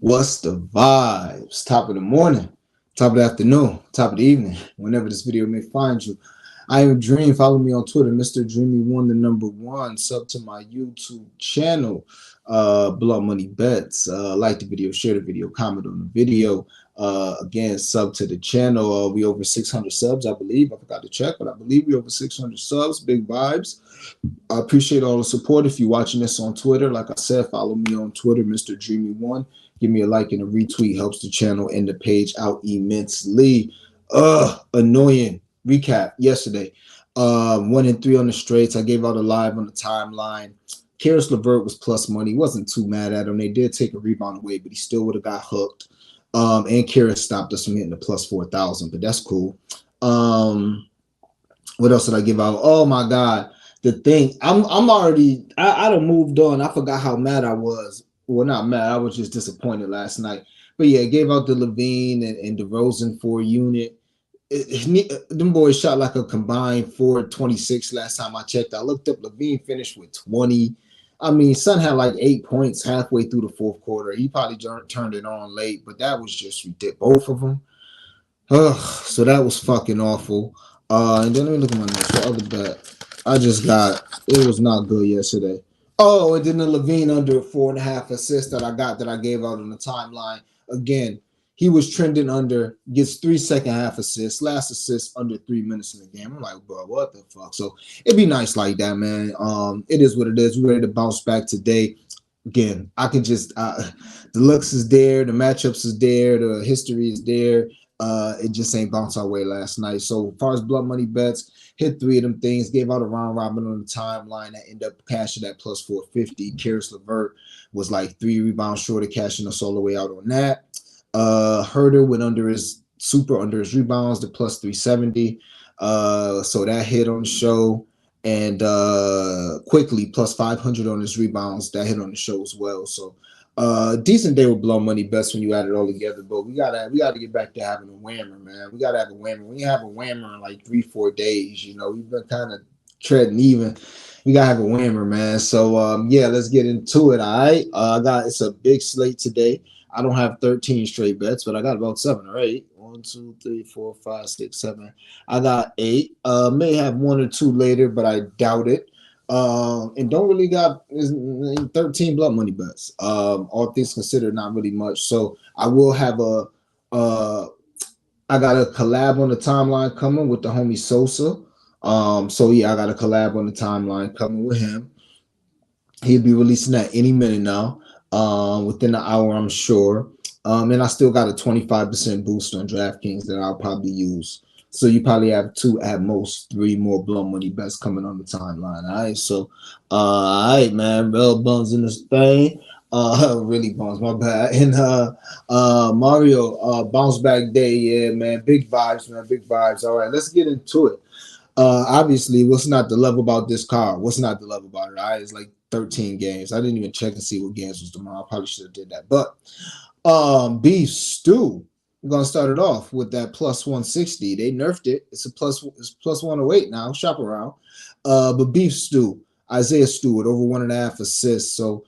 What's the vibes? Top of the morning, top of the afternoon, top of the evening, whenever this video may find you. I am Dream. Follow me on Twitter, Mr. Dreamy1, the number one. Sub to my YouTube channel, Blood Money Bets. Like the video, share the video, comment on the video. Again, sub to the channel. We over 600 subs, I believe. I forgot to check, but I believe we over 600 subs. Big vibes. I appreciate all the support. If you're watching this on Twitter, like I said, follow me on Twitter, Mr. Dreamy1. Give me a like and a retweet. Helps the channel and the page out immensely. Annoying. Recap yesterday. 1-3 on the straights. I gave out a live on the timeline. Karis LeVert was plus money. Wasn't too mad at him. They did take a rebound away, but he still would have got hooked. And Karis stopped us from hitting the plus 4,000, but that's cool. What else did I give out? Oh my God. The thing, I done moved on. I forgot how mad I was. Well, not mad. I was just disappointed last night. But yeah, gave out the Levine and DeRozan 4-unit. Them boys shot like a combined 426 last time I checked. I looked up, Levine finished with 20. I mean, Son had like 8 points halfway through the fourth quarter. He probably turned it on late, but that was just ridiculous. Both of them. So that was fucking awful. And then let me look at my notes. What other bet I just got? It was not good yesterday. Oh, and then the Levine under 4.5 assists that I gave out on the timeline. Again, he was trending under, gets 3 second half assists, last assist under 3 minutes in the game. I'm like, bro, what the fuck? So it'd be nice like that, man. It is what it is. We're ready to bounce back today. Again, I can just the looks is there, the matchups is there, the history is there. It just ain't bounced our way last night. So as far as blood money bets, hit 3 of them things, gave out a round robin on the timeline that ended up cashing that plus 450. Karis LeVert was like 3 rebounds short of cashing us all the way out on that. Herder went under his rebounds to plus 370. So that hit on the show. And quickly plus 500 on his rebounds. That hit on the show as well. So decent day with blow money best when you add it all together, but we gotta get back to having a whammer, man. We gotta have a whammer. We have a whammer in like 3-4 days. You know, we've been kind of treading even. We gotta have a whammer, man. So yeah, let's get into it. All right. It's a big slate today. I don't have 13 straight bets, but I got about 7 or 8. 1, 2, 3, 4, 5, 6, 7. I got 8. May have 1 or 2 later, but I doubt it. And don't really got 13 blood money bets. All things considered, not really much. So I will have I got a collab on the timeline coming with the homie Sosa. So yeah, I got a collab on the timeline coming with him. He'll be releasing that any minute now. Within an hour, I'm sure. And I still got a 25% boost on DraftKings that I'll probably use. So you probably have 2, at most 3 more blood money bets coming on the timeline. All right. So, all right, man. Bell buns in this thing. Really buns, my bad. And Mario, bounce back day. Yeah, man. Big vibes, man. Big vibes. All right, let's get into it. Obviously, what's not to love about this card? What's not to love about it? All right, it's like 13 games. I didn't even check and see what games was tomorrow. I probably should have did that. But beef stew. We're gonna start it off with that plus 160. They nerfed it. It's plus 108 now. Shop around. But beef stew, Isaiah Stewart over 1.5 assists. So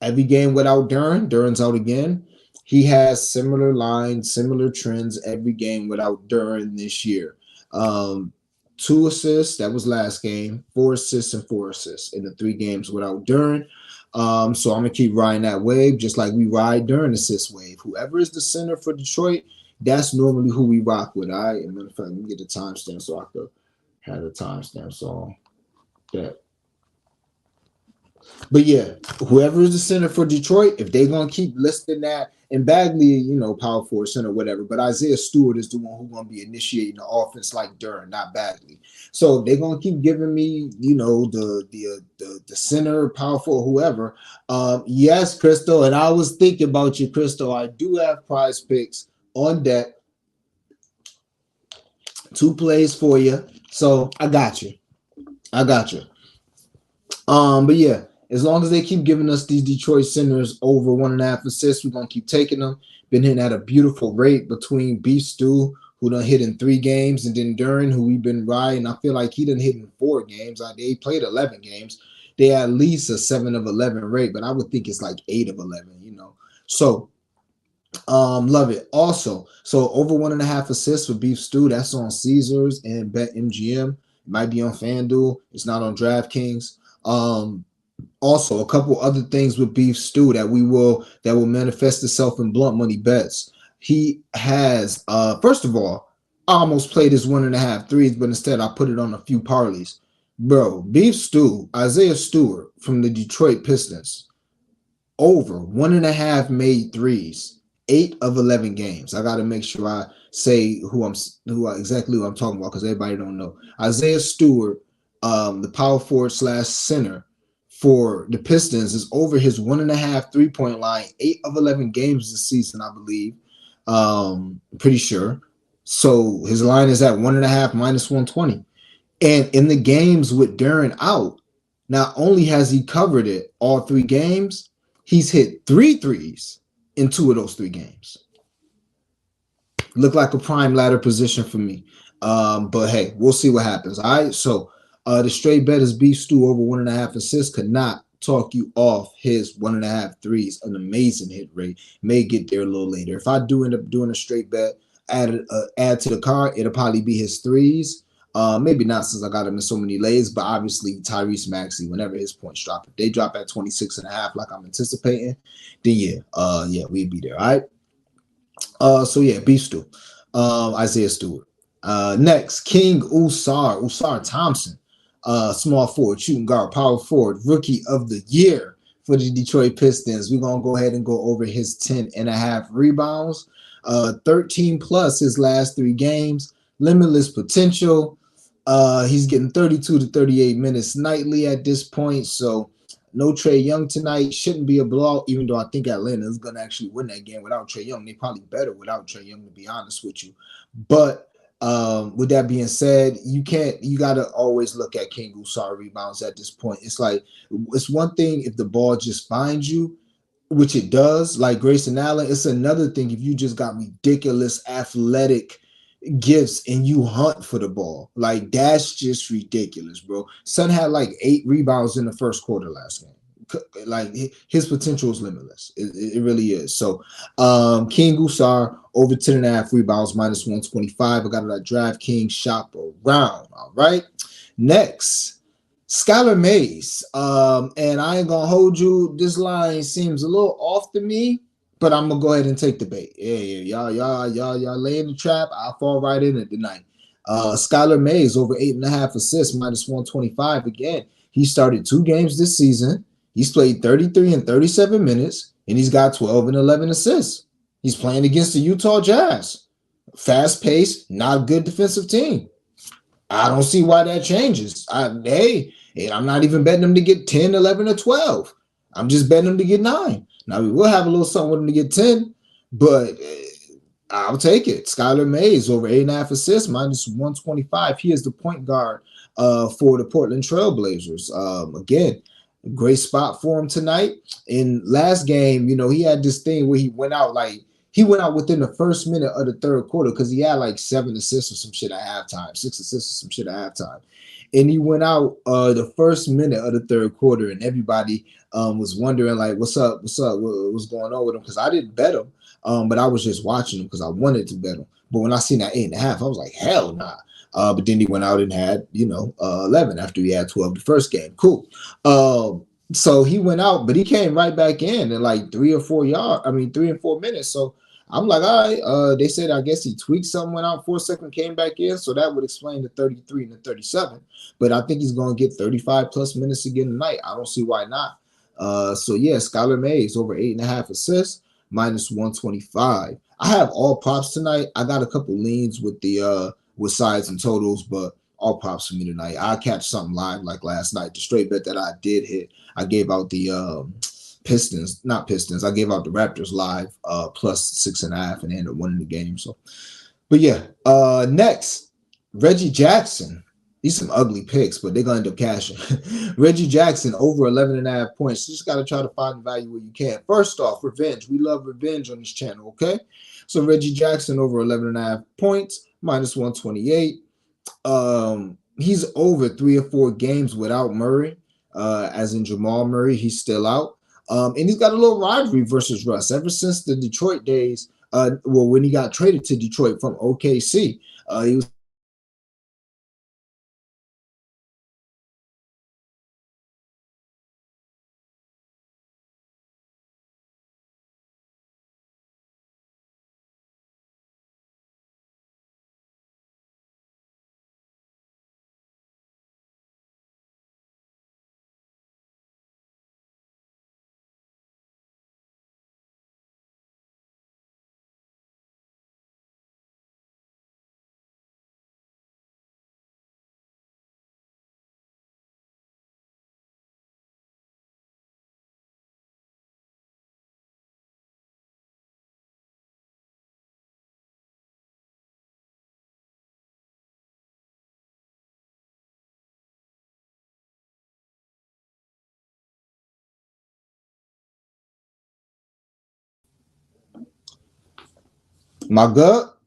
every game without Duran's out again. He has similar lines, similar trends every game without Duran this year. 2 assists, that was last game. 4 assists and 4 assists in the 3 games without Duran. So I'm gonna keep riding that wave, just like we ride during assist wave. Whoever is the center for Detroit, that's normally who we rock with. All right. And matter of fact, let me get the timestamp so I could have the timestamps on that. But yeah, whoever is the center for Detroit, if they're gonna keep listing that, and Bagley, you know, power forward center, whatever. But Isaiah Stewart is the one who's gonna be initiating the offense like Duran, not Bagley. So if they're gonna keep giving me, you know, the center, power forward, whoever. Yes, Crystal, and I was thinking about you, Crystal. I do have PrizePicks on deck. 2 plays for you, so I got you. But yeah. As long as they keep giving us these Detroit centers over 1.5 assists, we're going to keep taking them. Been hitting at a beautiful rate between Beef Stew, who done hit in 3 games, and then Duran, who we've been riding. I feel like he done hit in 4 games. They played 11 games. They at least a 7 of 11 rate, but I would think it's like 8 of 11, you know. So love it. Also, so over 1.5 assists for beef stew. That's on Caesars and Bet MGM. It might be on FanDuel. It's not on DraftKings. Also, a couple other things with beef stew that will manifest itself in blunt money bets. He has first of all, I almost played his 1.5 threes, but instead I put it on a few parlays. Bro, beef stew, Isaiah Stewart from the Detroit Pistons, over 1.5 made threes, 8 of 11 games. I got to make sure I say exactly who I'm talking about because everybody don't know. Isaiah Stewart, the power forward slash center for the Pistons, is over his 1.5 3-point line, 8 of 11 games this season, I believe. Pretty sure. So his line is at 1.5 minus 120. And in the games with Duren out, not only has he covered it all 3 games, he's hit 3 threes in 2 of those 3 games. Look like a prime ladder position for me. But hey, we'll see what happens. All right. So the straight bet is beef stew over 1.5 assists. Could not talk you off his 1.5 threes. An amazing hit rate. May get there a little later. If I do end up doing a straight bet, add to the card, it'll probably be his threes. Maybe not since I got him in so many lays, but obviously Tyrese Maxey, whenever his points drop, if they drop at 26.5 like I'm anticipating, then yeah, we'd be there. All right. So yeah, beef stew. Isaiah Stewart. Next, King Usar Thompson, small forward, shooting guard, power forward, rookie of the year for the Detroit Pistons. We're gonna go ahead and go over his 10.5 rebounds, 13 plus his last 3 games, limitless potential. He's getting 32 to 38 minutes nightly at this point. So no Trae Young tonight. Shouldn't be a blowout, even though I think Atlanta is going to actually win that game without Trae Young. They probably better without Trae Young, to be honest with you. But with that being said, you got to always look at King Usar rebounds at this point. It's like, it's one thing if the ball just finds you, which it does, like Grayson Allen. It's another thing if you just got ridiculous athletic gifts and you hunt for the ball. Like, that's just ridiculous, bro. Son had like 8 rebounds in the first quarter last game. Like, his potential is limitless. It really is. So King Usar over 10.5 rebounds minus 125. I got it at DraftKings shop around. All right. Next, Skylar Mays. And I ain't gonna hold you. This line seems a little off to me, but I'm gonna go ahead and take the bait. Yeah. Y'all laying the trap. I'll fall right in it tonight. Skylar Mays over 8.5 assists, minus 125. Again, he started 2 games this season. He's played 33 and 37 minutes, and he's got 12 and 11 assists. He's playing against the Utah Jazz. Fast-paced, not a good defensive team. I don't see why that changes. I'm not even betting them to get 10, 11, or 12. I'm just betting them to get 9. Now, we will have a little something with them to get 10, but I'll take it. Skylar Mays over 8.5 assists, minus 125. He is the point guard for the Portland Trailblazers. Again, great spot for him tonight. In last game, he had this thing where he went out within the first minute of the third quarter because he had like 7 assists or some shit at halftime, 6 assists or some shit at halftime. And he went out the first minute of the third quarter, and everybody was wondering, like, what's up, what's going on with him? Because I didn't bet him, but I was just watching him because I wanted to bet him. But when I seen that 8.5, I was like, hell nah. But then he went out and had, 11 after he had 12 the first game. Cool. So he went out, but he came right back in like 3 and 4 minutes. So I'm like, all right. They said, I guess he tweaked something, went out for a second, came back in. So that would explain the 33 and the 37. But I think he's going to get 35 plus minutes again tonight. I don't see why not. So yeah, Skylar Mays over 8.5 assists, minus 125. I have all props tonight. I got a couple leans with the with sides and totals, but all props for me tonight. I'll catch something live like last night. The straight bet that I did hit, I gave out the not Pistons. I gave out the Raptors live plus 6.5 and ended up winning the game. So, but yeah, next, Reggie Jackson. These some ugly picks, but they're gonna end up cashing. Reggie Jackson over 11.5 points. You just gotta try to find the value where you can. First off, revenge. We love revenge on this channel, okay? So Reggie Jackson over 11.5 points, minus 128. He's over 3 or 4 games without Murray, as in Jamal Murray. He's still out. And he's got a little rivalry versus Russ ever since the Detroit days. Well, when he got traded to Detroit from OKC, he was my gut.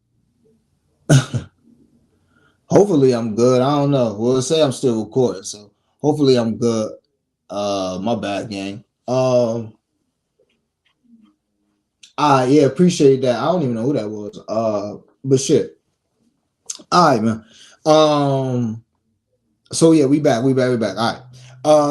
Hopefully I'm good. I don't know. Well, say I'm still recording, so hopefully I'm good. My bad, gang. Yeah, appreciate that. I don't even know who that was. But shit. All right, man. So yeah, we back. All right.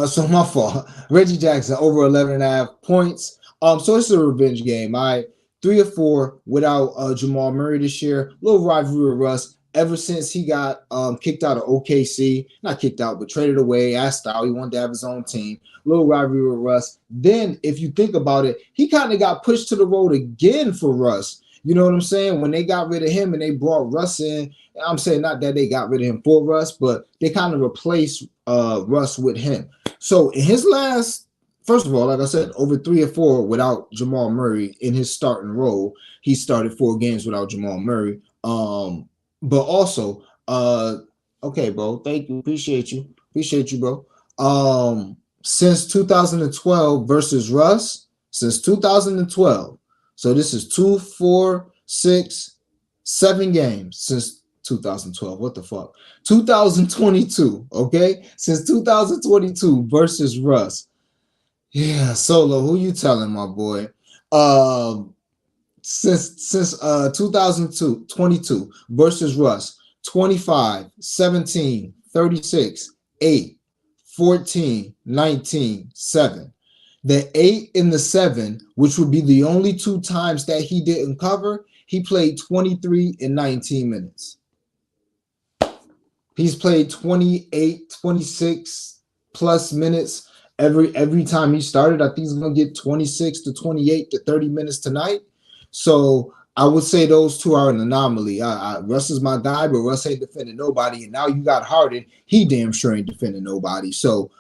So my fault. Reggie Jackson over 11 and a half points. So it's a revenge game. All right. 3 or 4 without Jamal Murray this year. Little rivalry with Russ. Ever since he got kicked out of OKC, not kicked out, but traded away, asked out, he wanted to have his own team. Little rivalry with Russ. Then, if you think about it, he kind of got pushed to the road again for Russ. You know what I'm saying? When they got rid of him and they brought Russ in, I'm saying not that they got rid of him for Russ, but they kind of replaced Russ with him. So in his last, first of all, like I said, over 3 or 4 without Jamal Murray in his starting role. He started 4 games without Jamal Murray. But also, okay, bro, thank you, appreciate you, bro. Since 2012 versus Russ, since 2012. So this is 2, 4, 6, 7 games since 2012. What the fuck? 2022. Okay, since 2022 versus Russ. Yeah, Solo. Who you telling, my boy? Since 2022 versus Russ. 25, 17, 36, 8, 14, 19, 7. The 8 and the 7, which would be the only 2 times that he didn't cover, he played 23 and 19 minutes. He's played 28, 26 plus minutes every time he started. I think he's going to get 26 to 28 to 30 minutes tonight. So I would say those 2 are an anomaly. Russ is my guy, but Russ ain't defending nobody. And now you got Harden. He damn sure ain't defending nobody. So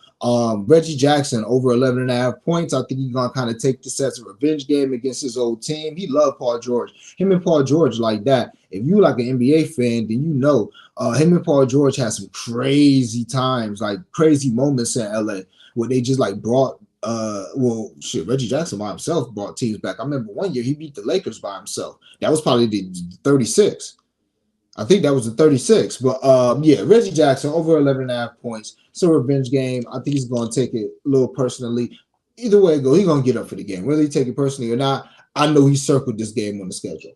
Reggie Jackson over 11 and a half points. I think he's going to kind of take this as a revenge game against his old team. He loved Paul George. Him and Paul George like that. If you like an NBA fan, then you know him and Paul George had some crazy times, like crazy moments in LA where they just like brought Reggie Jackson by himself brought teams back. I remember one year he beat the Lakers by himself. That was probably the 36. I think that was the 36. But yeah, Reggie Jackson over 11 and a half points. It's a revenge game. I think he's going to take it a little personally. Either way it goes, he's going to get up for the game. Whether he take it personally or not, I know he circled this game on the schedule.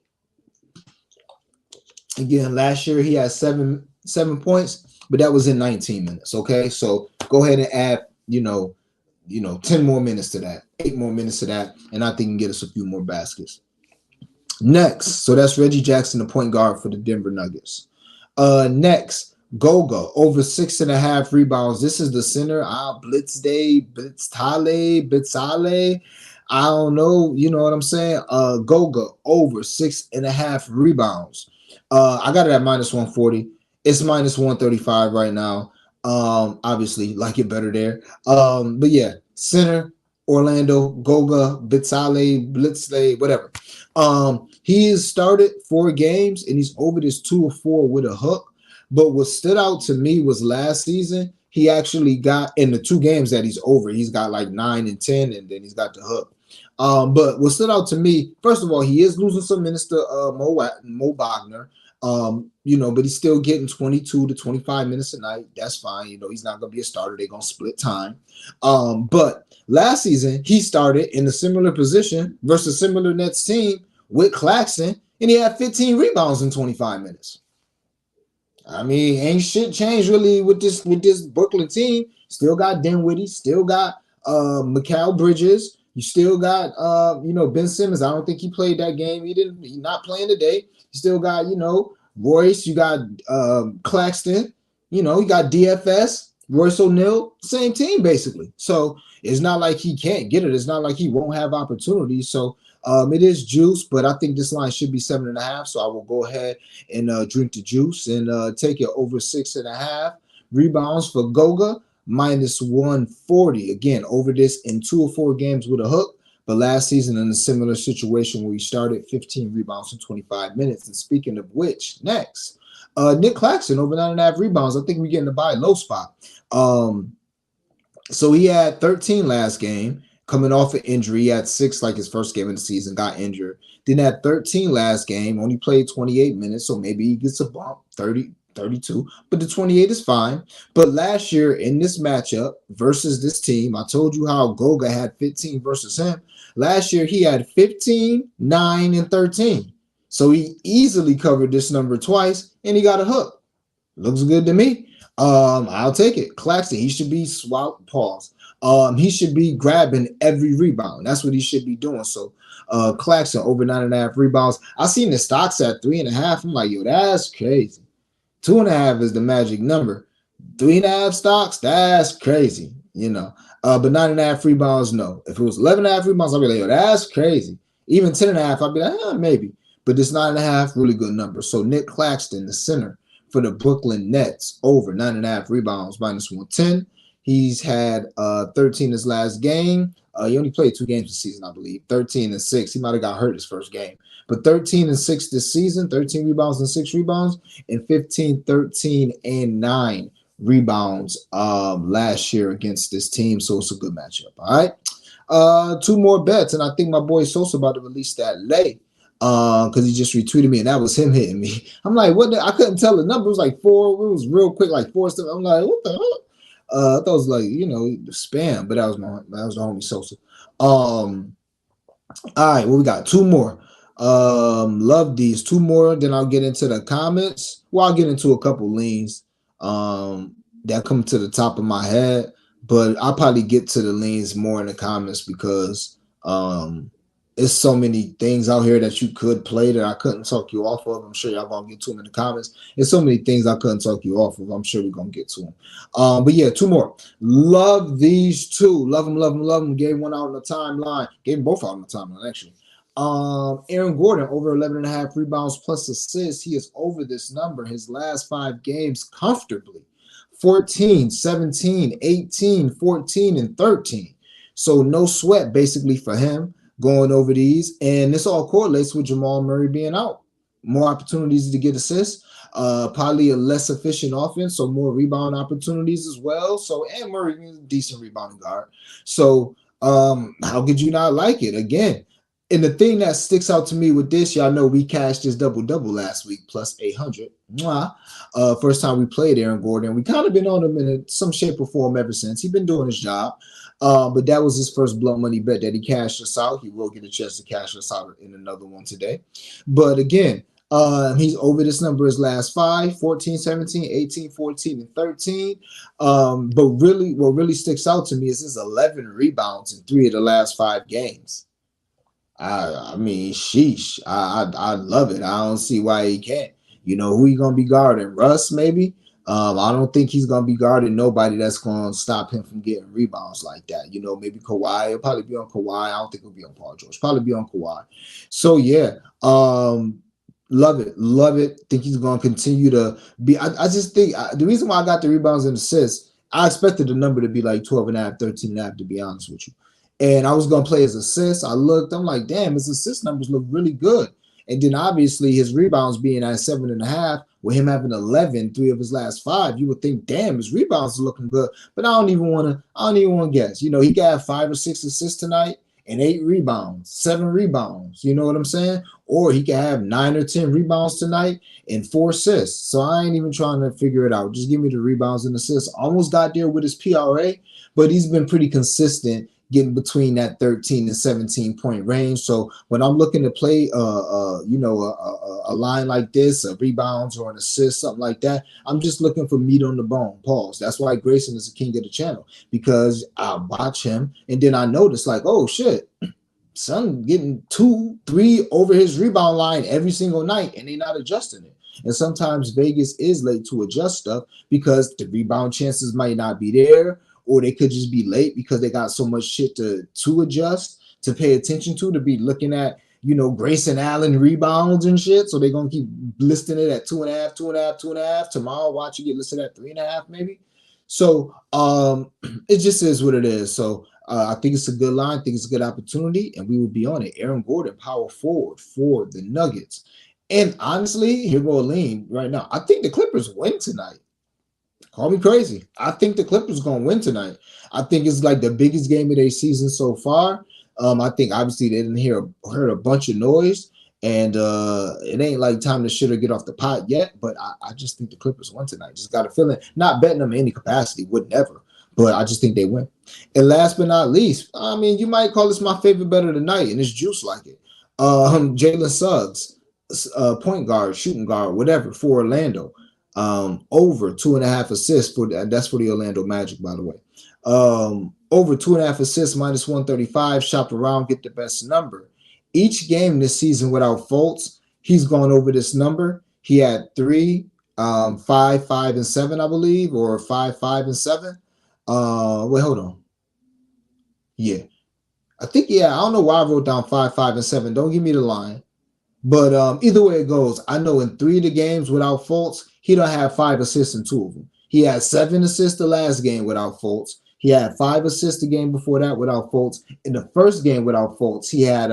Again, last year he had 7 points, but that was in 19 minutes. Okay, so go ahead and add, 10 more minutes to that, 8 more minutes to that, and I think he can get us a few more baskets. Next, so that's Reggie Jackson, the point guard for the Denver Nuggets. Next, Goga over 6.5 rebounds. This is the center. Blitzale. I don't know. You know what I'm saying? Goga over 6.5 rebounds. I got it at minus 140. It's minus 135 right now. Obviously, like it better there. But yeah, center, Orlando, Goga, Blitzley, whatever. He has started 4 games and he's over this 2 or 4 with a hook. But what stood out to me was last season, he actually got in the 2 games that he's over, he's got like 9 and 10, and then he's got the hook. But what stood out to me, first of all, he is losing some minutes to Mo Wagner. But he's still getting 22 to 25 minutes a night. That's fine. He's not going to be a starter. They're going to split time. But last season, he started in a similar position versus a similar Nets team with Claxton, and he had 15 rebounds in 25 minutes. I mean, ain't shit changed really with this Brooklyn team. Still got Dinwiddie, still got Mikal Bridges. You still got Ben Simmons. I don't think he played that game. He's not playing today. You still got, Royce, you got Claxton, you got DFS, Royce O'Neal, same team basically. So it's not like he can't get it. It's not like he won't have opportunities. So it is juice, but I think this line should be 7.5. So I will go ahead and drink the juice and take it over 6.5. Rebounds for Goga minus 140. Again, over this in 2 or 4 games with a hook. But last season in a similar situation where he started 15 rebounds in 25 minutes. And speaking of which, next, Nick Claxton over 9.5 rebounds. I think we're getting the buy low spot. So he had 13 last game. Coming off an injury, he had 6 like his first game of the season, got injured. Then had 13 last game, only played 28 minutes, so maybe he gets a bump, 30, 32. But the 28 is fine. But last year in this matchup versus this team, I told you how Goga had 15 versus him. Last year he had 15, 9, and 13. So he easily covered this number twice, and he got a hook. Looks good to me. I'll take it. Claxton, he should be he should be grabbing every rebound. That's what he should be doing. So Claxton over 9.5 rebounds. I seen the stocks at 3.5. I'm like, yo, that's crazy. 2.5 is the magic number. 3.5 stocks, that's crazy, But 9.5 rebounds, no. If it was 11.5 rebounds, I'd be like, yo, that's crazy. Even 10.5, I'd be like, maybe. But this 9.5, really good number. So Nick Claxton, the center for the Brooklyn Nets, over 9.5 rebounds, minus 110. He's had 13 his last game. He only played 2 games this season, I believe. 13 and 6. He might have got hurt his first game. But 13 and 6 this season, 13 rebounds and 6 rebounds, and 15, 13, and 9 rebounds last year against this team. So it's a good matchup. All right. 2 more bets, and I think my boy Sosa about to release that late. Because he just retweeted me, and that was him hitting me. I'm like, what? I couldn't tell the number. It was like 4. It was real quick, like 4 stuff. I'm like, what the hell? I thought it was like, spam, but that was the homie Sosa. All right, well, we got 2 more. Love these 2 more. Then I'll get into the comments. Well, I'll get into a couple leans that come to the top of my head, but I'll probably get to the leans more in the comments because it's so many things out here that you could play that I couldn't talk you off of. I'm sure y'all gonna get to them in the comments. There's so many things I couldn't talk you off of. I'm sure we're gonna get to them. But yeah, 2 more. Love these 2. Love them, love them, love them. Gave one out on the timeline. Gave them both out on the timeline, actually. Aaron Gordon over 11.5 rebounds plus assists. He is over this number his last 5 games comfortably. 14, 17, 18, 14, and 13. So no sweat basically for him going over these, and this all correlates with Jamal Murray being out. More opportunities to get assists, probably a less efficient offense, so more rebound opportunities as well. So, and Murray is a decent rebounding guard. So, how could you not like it? Again, and the thing that sticks out to me with this, y'all know we cashed his double-double last week, plus 800. First time we played Aaron Gordon. We kind of been on him in some shape or form ever since. He's been doing his job. But that was his first blood money bet that he cashed us out. He will get a chance to cash us out in another one today. But again, he's over this number his last 5, 14, 17, 18, 14, and 13. But really, what really sticks out to me is his 11 rebounds in 3 of the last 5 games. I mean, sheesh. I love it. I don't see why he can't. Who he gonna be guarding? Russ, maybe? I don't think he's gonna be guarding nobody that's gonna stop him from getting rebounds like that. Maybe Kawhi. He'll probably be on Kawhi. I don't think he'll be on Paul George. Probably be on Kawhi. So yeah, love it, love it. Think he's gonna continue to be. I just think the reason why I got the rebounds and assists, I expected the number to be like 12.5, 13.5, to be honest with you. And I was going to play his assists. I looked. I'm like, damn, his assist numbers look really good. And then obviously his rebounds being at 7.5, with him having 11, 3 of his last 5, you would think, damn, his rebounds are looking good. But I don't even want to guess. He got 5 or 6 assists tonight, and 8 rebounds, 7 rebounds. You know what I'm saying? Or he can have 9 or 10 rebounds tonight and 4 assists. So I ain't even trying to figure it out. Just give me the rebounds and assists. Almost got there with his PRA, but he's been pretty consistent getting between that 13 and 17 point range. So when I'm looking to play, a line like this, a rebounds or an assist, something like that, I'm just looking for meat on the bone. Pause. That's why Grayson is the king of the channel, because I watch him and then I notice like, oh shit, son getting 2, 3 over his rebound line every single night, and they're not adjusting it. And sometimes Vegas is late to adjust stuff because the rebound chances might not be there, or they could just be late because they got so much shit to adjust, to pay attention to be looking at, Grayson Allen rebounds and shit. So they're gonna keep listing it at 2.5, 2.5, 2.5. Tomorrow, watch you get listed at 3.5, maybe. So it just is what it is. So I think it's a good line. I think it's a good opportunity, and we will be on it. Aaron Gordon, power forward for the Nuggets. And honestly, here go a lean right now. I think the Clippers win tonight. Call me crazy. I think the Clippers going to win tonight. I think it's like the biggest game of their season so far. I think obviously they didn't heard a bunch of noise, and it ain't like time to shit or get off the pot yet. But I just think the Clippers win tonight. Just got a feeling. Not betting them in any capacity, would never. But I just think they win. And last but not least, I mean, you might call this my favorite bet of the night, and it's juice like it. Jalen Suggs, point guard, shooting guard, whatever, for Orlando. Over 2.5 assists that's for the Orlando Magic, by the way. Over 2.5 assists, minus 135. Shop around, get the best number. Each game this season without Fultz, he's gone over this number. He had 3, 5, 5, and 7, I believe, or 5, 5, and 7. Wait, hold on. Yeah, I think, I don't know why I wrote down 5, 5, and 7. Don't give me the line. But either way it goes, I know in 3 of the games without Fultz, he don't have 5 assists in 2 of them. He had 7 assists the last game without Fultz. He had 5 assists the game before that without Fultz. In the first game without Fultz, he had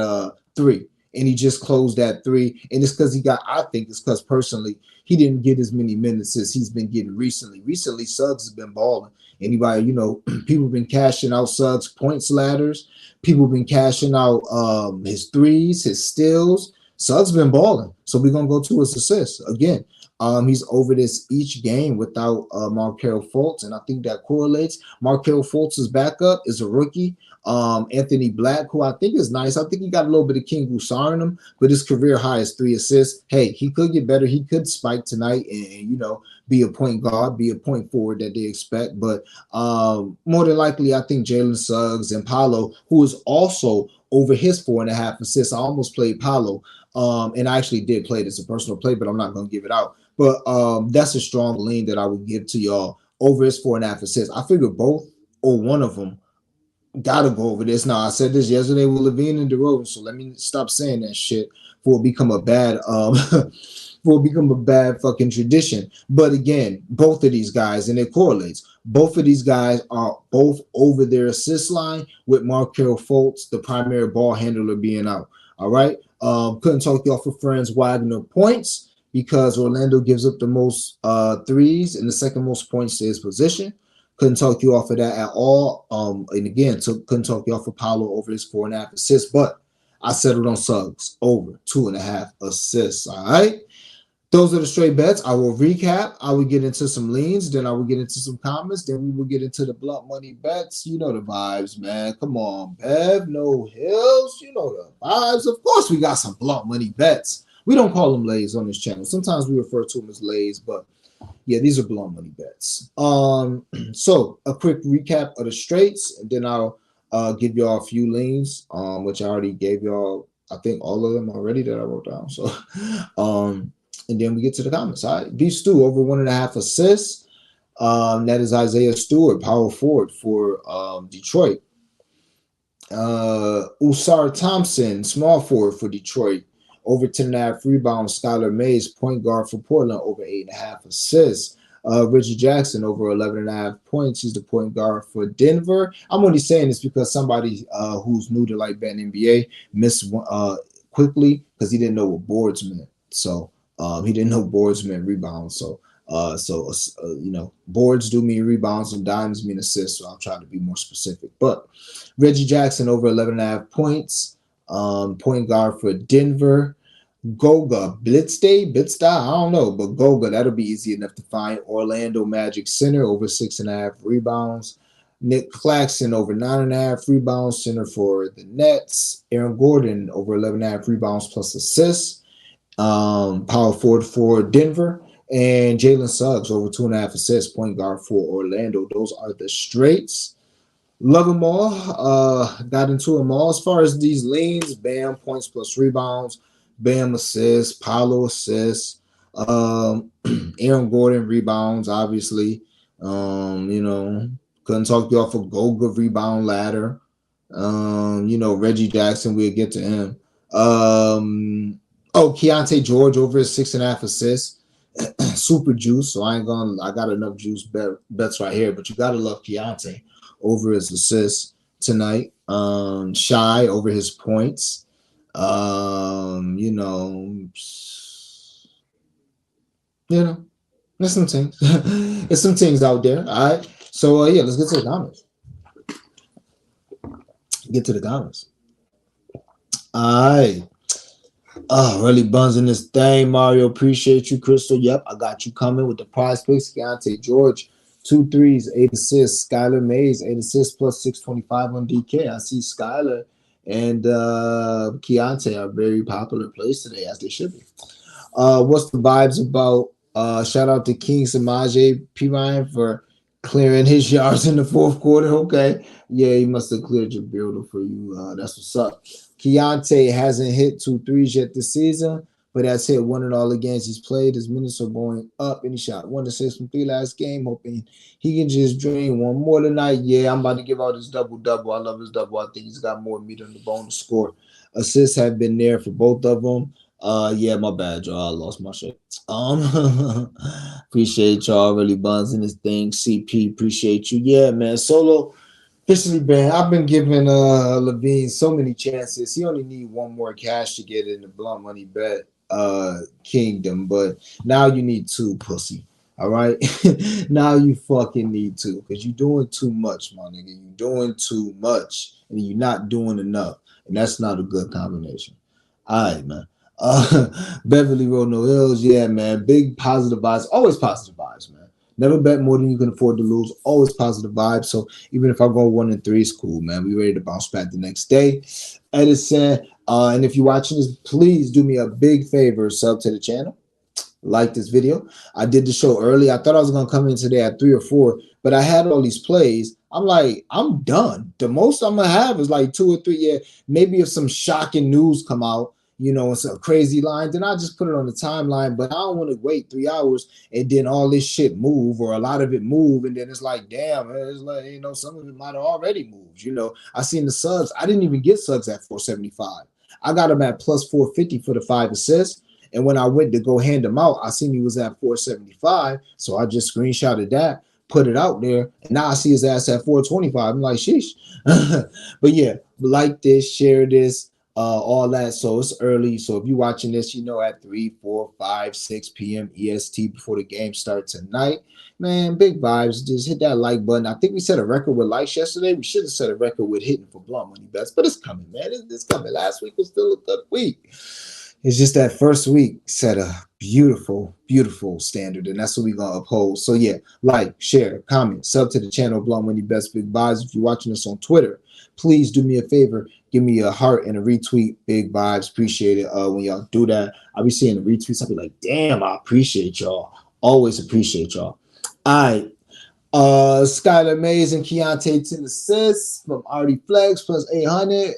3, and he just closed that 3. And it's because I think it's because personally he didn't get as many minutes as he's been getting recently. Recently, Suggs has been balling. Anybody, people have been cashing out Suggs points ladders. People have been cashing out his threes, his steals. Suggs been balling, so we're gonna go to his assists again. He's over this each game without Markelle Fultz, and I think that correlates. Markelle Fultz's backup is a rookie, Anthony Black, who I think is nice. I think he got a little bit of King Gusar in him, but his career high is 3 assists. Hey, he could get better. He could spike tonight and be a point guard, be a point forward that they expect. But more than likely, I think Jalen Suggs and Paolo, who is also over his 4.5 assists. I almost played Paolo. And I actually did play it as a personal play, but I'm not going to give it out. But that's a strong lean that I would give to y'all over his 4.5 assists. I figure both or one of them got to go over this. Now, I said this yesterday with Levine and DeRozan, so let me stop saying that shit before it become a bad fucking tradition. But again, both of these guys, and it correlates, both of these guys are both over their assist line with Markelle Fultz, the primary ball handler, being out. All right. Couldn't talk you off of Franz Wagner points because Orlando gives up the most threes and the second most points to his position. Couldn't talk you off of that at all. And again, couldn't talk you off of Paolo over his 4.5 assists, but I settled on Suggs over 2.5 assists. All right. Those are the straight bets. I will recap. I will get into some leans. Then I will get into some comments. Then we will get into the blunt money bets. You know the vibes, man. Come on, Bev. No hills. You know the vibes. Of course, we got some blunt money bets. We don't call them lays on this channel. Sometimes we refer to them as lays, but yeah, these are blunt money bets. So a quick recap of the straights, and then I'll give y'all a few leans, which I already gave y'all, I think all of them already that I wrote down. So and then we get to the comments. All right. Beef Stew over 1.5 assists. That is Isaiah Stewart, power forward for Detroit. Usar Thompson, small forward for Detroit, over 10.5 rebounds. Skylar Mays, point guard for Portland, over 8.5 assists. Reggie Jackson, over 11.5 points. He's the point guard for Denver. I'm only saying this because somebody who's new to like betting NBA missed quickly because he didn't know what boards meant. So he didn't know boards meant rebounds. So Boards do mean rebounds and dimes mean assists. So I'll try to be more specific. But Reggie Jackson over 11.5 points. Point guard for Denver. Goga Blitzday, I don't know, but Goga, that'll be easy enough to find. Orlando Magic center over 6.5 rebounds. Nick Claxton over 9.5 rebounds, center for the Nets. Aaron Gordon over 11.5 rebounds plus assists. Power forward for Denver. And Jalen Suggs over 2.5 assists, point guard for Orlando. Those are the straights. Love them all. Got into them all. As far as these leans, Bam points plus rebounds, Bam assists, Paolo assists, Aaron Gordon rebounds, obviously. Couldn't talk you off a Goga rebound ladder. Reggie Jackson, we'll get to him. Keontae George over his 6.5 assists. Super juice. So I got enough juice bets right here, but you gotta love Keontae over his assists tonight. Shy over his points. There's some things. There's some things out there. All right. So let's get to the comments. All right. Really buzzing this thing, Mario. Appreciate you, Crystal. Yep, I got you coming with the PrizePicks. Keontae George, 2 threes, 8 assists. Skylar Mays, 8 assists plus 625 on DK. I see Skylar and Keontae are very popular plays today, as they should be. What's the vibes about? Shout out to King Samaje P. Ryan for clearing his yards in the fourth quarter. Okay. Yeah, he must have cleared your builder for you. That's what's up. Keontae hasn't hit 2 threes yet this season, but has hit 1 in all the games he's played. His minutes are going up, and he shot 1 to 6 from 3 last game, hoping he can just dream one more tonight. Yeah, I'm about to give out his double-double. I love his double. I think he's got more meat on the bone to score. Assists have been there for both of them. Yeah, my bad, y'all. I lost my shit. Appreciate y'all really buzzing this thing. CP, appreciate you. Yeah, man. Solo. Officially, man, I've been giving Levine so many chances. He only need one more cash to get in the blunt money bet kingdom, but now you need 2, pussy. All right, now you fucking need 2 because you're doing too much, my nigga. You're doing too much, and you're not doing enough, and that's not a good combination. All right, man. Beverly Road, No Hills, yeah, man. Big positive vibes, always positive vibes, man. Never bet more than you can afford to lose. Always positive vibes. So even if I go 1 and 3, it's cool, man. We ready to bounce back the next day. Edison, and if you're watching this, please do me a big favor. Sub to the channel. Like this video. I did the show early. I thought I was going to come in today at 3 or 4, but I had all these plays. I'm like, I'm done. The most I'm going to have is like 2 or 3. Yeah, maybe if some shocking news come out, and some crazy line, then I just put it on the timeline. But I don't want to wait 3 hours and then all this shit move or a lot of it move. And then it's like, damn, it's like, some of it might have already moved. I seen the subs. I didn't even get subs at 475. I got them at plus 450 for the 5 assists. And when I went to go hand them out, I seen he was at 475. So I just screenshotted that, put it out there. And now I see his ass at 425. I'm like, sheesh. But yeah, like this, share this. All that. So it's early. So if you're watching this, at 3, 4, 5, 6 p.m. EST before the game starts tonight, man, big vibes. Just hit that like button. I think we set a record with likes yesterday. We should have set a record with hitting for blunt money bets, but it's coming, man. It's coming. Last week was still a good week. It's just that first week set a beautiful, beautiful standard, and that's what we're going to uphold. So yeah, like, share, comment, sub to the channel, Blunt Money Bets Big Vibes. If you're watching us on Twitter, please do me a favor. Give me a heart and a retweet. Big vibes. Appreciate it. When y'all do that, I'll be seeing the retweets. I'll be like, damn, I appreciate y'all. Always appreciate y'all. All right. Skylar Mays and Keontae 10 assists from Artie Flex plus 800.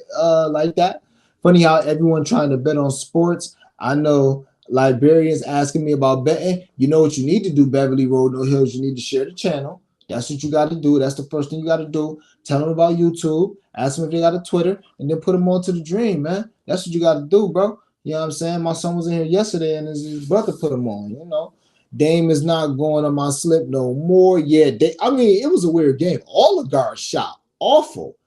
Like that. Funny how everyone trying to bet on sports. I know Liberians asking me about betting. You know what you need to do, Beverly Road, No Hills. You need to share the channel. That's what you got to do. That's the first thing you got to do. Tell them about YouTube. Ask them if they got a Twitter, and then put them on to the dream, man. That's what you got to do, bro. You know what I'm saying? My son was in here yesterday, and his brother put him on, Dame is not going on my slip no more. Yeah, it was a weird game. All the guards shot awful.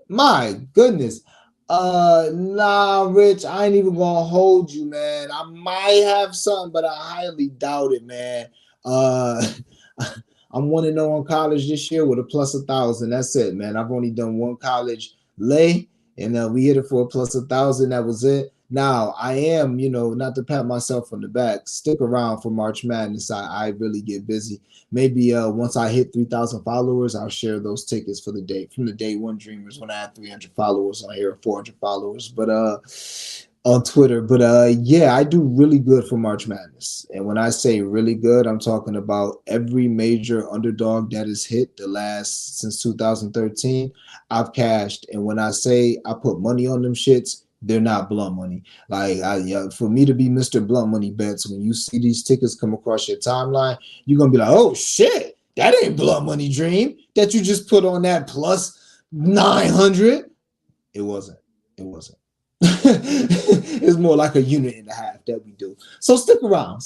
My goodness. Nah, Rich, I ain't even gonna hold you, man. I might have something, but I highly doubt it, man. Uh, I'm 1-0 on college this year with a plus 1,000. That's it, man. I've only done one college lay, and we hit it for a plus 1,000. That was it. Now I am, not to pat myself on the back. Stick around for March Madness. I really get busy. Maybe once I hit 3,000 followers, I'll share those tickets for the day from the Day One Dreamers when I have 300 followers on here, 400 followers. But on Twitter. But yeah, I do really good for March Madness. And when I say really good, I'm talking about every major underdog that has hit the last since 2013, I've cashed. And when I say I put money on them shits, they're not blunt money. Like for me to be Mr. Blunt Money Bets, when you see these tickets come across your timeline, you're gonna be like, oh shit, that ain't Blunt Money Dream that you just put on that plus 900. It wasn't. It wasn't. It's more like a unit and a half that we do. So stick around,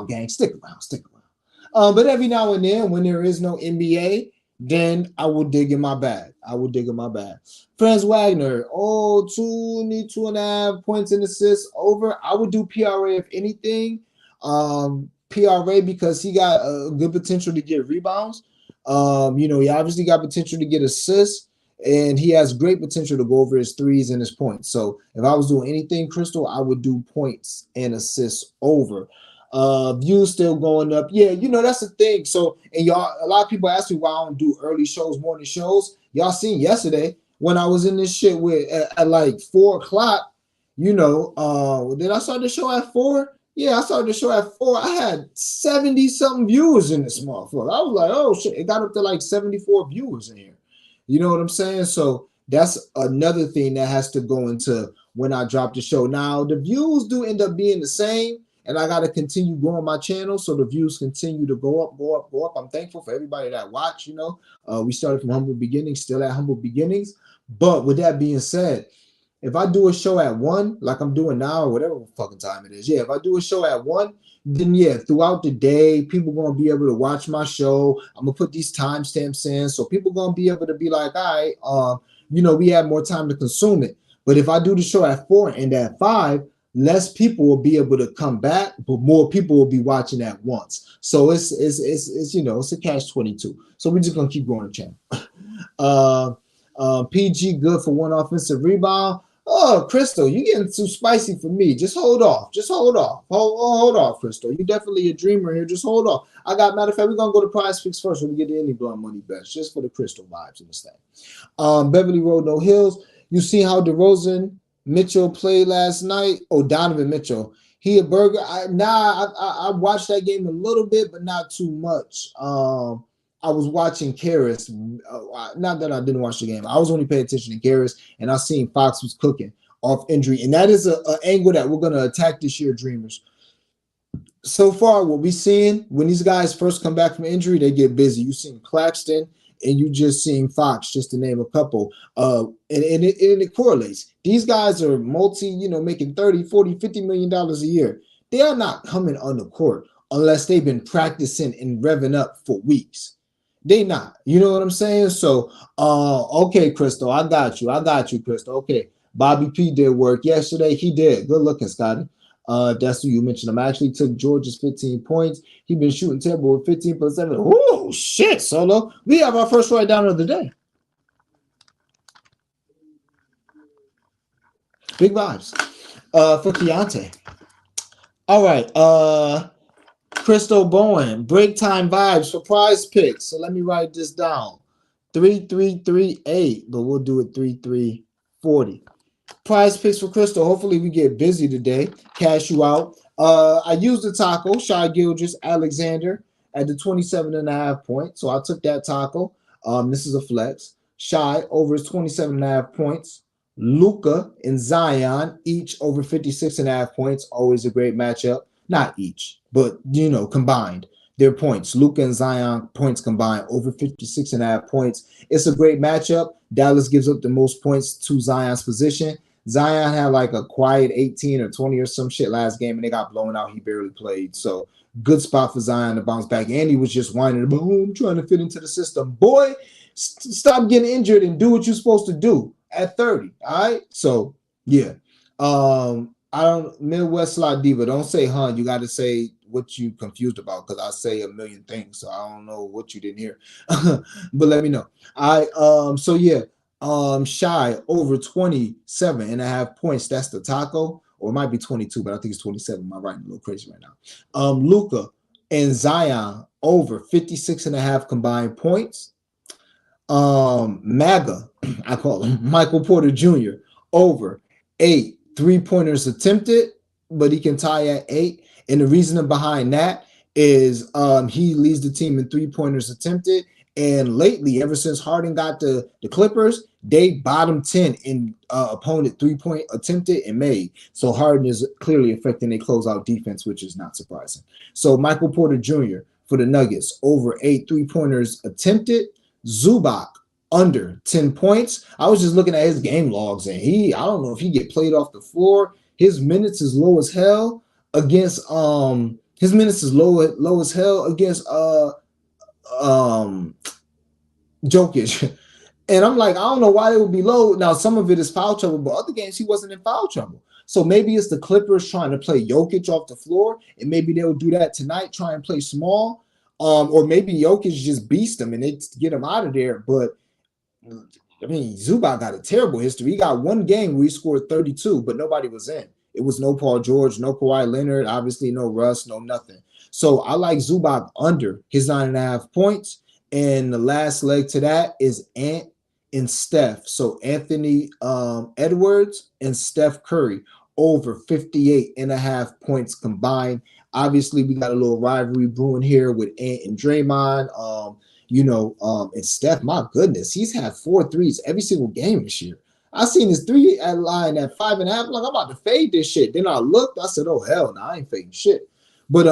gang, stick around. But every now and then, when there is no NBA, then I will dig in my bag. Franz Wagner, need 2.5 points and assists over. I would do PRA if anything. PRA because he got a good potential to get rebounds. He obviously got potential to get assists. And he has great potential to go over his threes and his points. So if I was doing anything, Crystal, I would do points and assists over. Views still going up. Yeah, that's the thing. So, and y'all, a lot of people ask me why I don't do early shows, morning shows. Y'all seen yesterday when I was in this shit with at like 4 o'clock, did I start the show at 4? Yeah, I started the show at 4. I had 70-something viewers in this motherfucker. I was like, oh shit, it got up to like 74 viewers in here. You know what I'm saying? So that's another thing that has to go into when I drop the show. Now, the views do end up being the same, and I got to continue growing my channel so the views continue to go up. I'm thankful for everybody that watch, We started from humble beginnings, still at humble beginnings. But with that being said, if I do a show at 1, like I'm doing now, or whatever fucking time it is, if I do a show at 1, then throughout the day, people are going to be able to watch my show. I'm going to put these timestamps in, so people are going to be able to be like, all right, we have more time to consume it. But if I do the show at 4 and at 5, less people will be able to come back, but more people will be watching at once. So it's a catch-22. So we're just going to keep growing the channel. PG good for 1 offensive rebound. Oh, Crystal, you getting too spicy for me. Just hold off. Hold off, Crystal. You definitely a dreamer here. Just hold off. Matter of fact, we're going to go to PrizePicks first when we get to any Blunt Money Bets, just for the Crystal vibes in this thing. Beverly Road, no hills. You see how DeRozan Mitchell played last night? Oh, Donovan Mitchell. He a burger. I watched that game a little bit, but not too much. I was watching Karras. Not that I didn't watch the game. I was only paying attention to Karras, and I seen Fox was cooking off injury. And that is an angle that we're going to attack this year, Dreamers. So far, what we're seeing, when these guys first come back from injury, they get busy. You seen Claxton, and you just seen Fox, just to name a couple. And it correlates. These guys are making 30, 40, $50 million a year. They are not coming on the court unless they've been practicing and revving up for weeks. They not. You know what I'm saying? So, okay, Crystal, I got you, Crystal. Okay, Bobby P did work yesterday. He did. Good looking, Scotty. That's who you mentioned. I actually took George's 15 points. He been shooting terrible with 15 plus 7. Oh, shit, Solo. We have our first write down of the day. Big vibes. For Keontae. All right. Crystal Bowen, break time vibes for PrizePicks. So let me write this down. 3338, but we'll do it 3340. PrizePicks for Crystal. Hopefully we get busy today. Cash you out. I used the taco, Shai Gilgeous Alexander at the 27.5 point. So I took that taco. This is a flex. Shai over his 27.5 points. Luka and Zion each over 56.5 points. Always a great matchup. Not each, but combined their points. Luka and Zion points combined over 56.5 points. It's a great matchup. Dallas gives up the most points to Zion's position. Zion had like a quiet 18 or 20 or some shit last game, and they got blown out. He barely played. So good spot for Zion to bounce back. And he was just whining about, I'm trying to fit into the system. Boy, stop getting injured and do what you're supposed to do at 30. All right. So yeah. I don't Midwest Slot Diva. Don't say huh. You got to say what you confused about because I say a million things, so I don't know what you didn't hear. But let me know. I so yeah. Shy over 27 and a half points. That's the taco, or it might be 22, but I think it's 27. My writing a little crazy right now. Luca and Zion over 56 and a half combined points. MAGA, I call him Michael Porter Jr. over 8 3-pointers attempted, but he can tie at 8. And the reasoning behind that is he leads the team in 3-pointers attempted. And lately, ever since Harden got the Clippers, they bottom 10 in opponent 3-point attempted and made. So Harden is clearly affecting their closeout defense, which is not surprising. So Michael Porter Jr. for the Nuggets over 8 3-pointers attempted. Zubac under 10 points. I was just looking at his game logs, and I don't know if he get played off the floor. His minutes is low as hell against his minutes is low as hell against Jokic. And I'm like, I don't know why they would be low. Now, some of it is foul trouble, but other games he wasn't in foul trouble. So maybe it's the Clippers trying to play Jokic off the floor, and maybe they'll do that tonight, try and play small. Or maybe Jokic just beast him and they get him out of there. But I mean, Zubac got a terrible history. He got one game where he scored 32, but nobody was in. It was no Paul George, no Kawhi Leonard, obviously no Russ, no nothing. So I like Zubac under his 9.5 points. And the last leg to that is Ant and Steph. So Anthony Edwards and Steph Curry over 58.5 points combined. Obviously, we got a little rivalry brewing here with Ant and Draymond. And Steph, my goodness, he's had 4 threes every single game this year. I seen his 3 at line at 5.5. Like, I'm about to fade this shit. Then I looked, I said, oh hell no, I ain't fading shit. But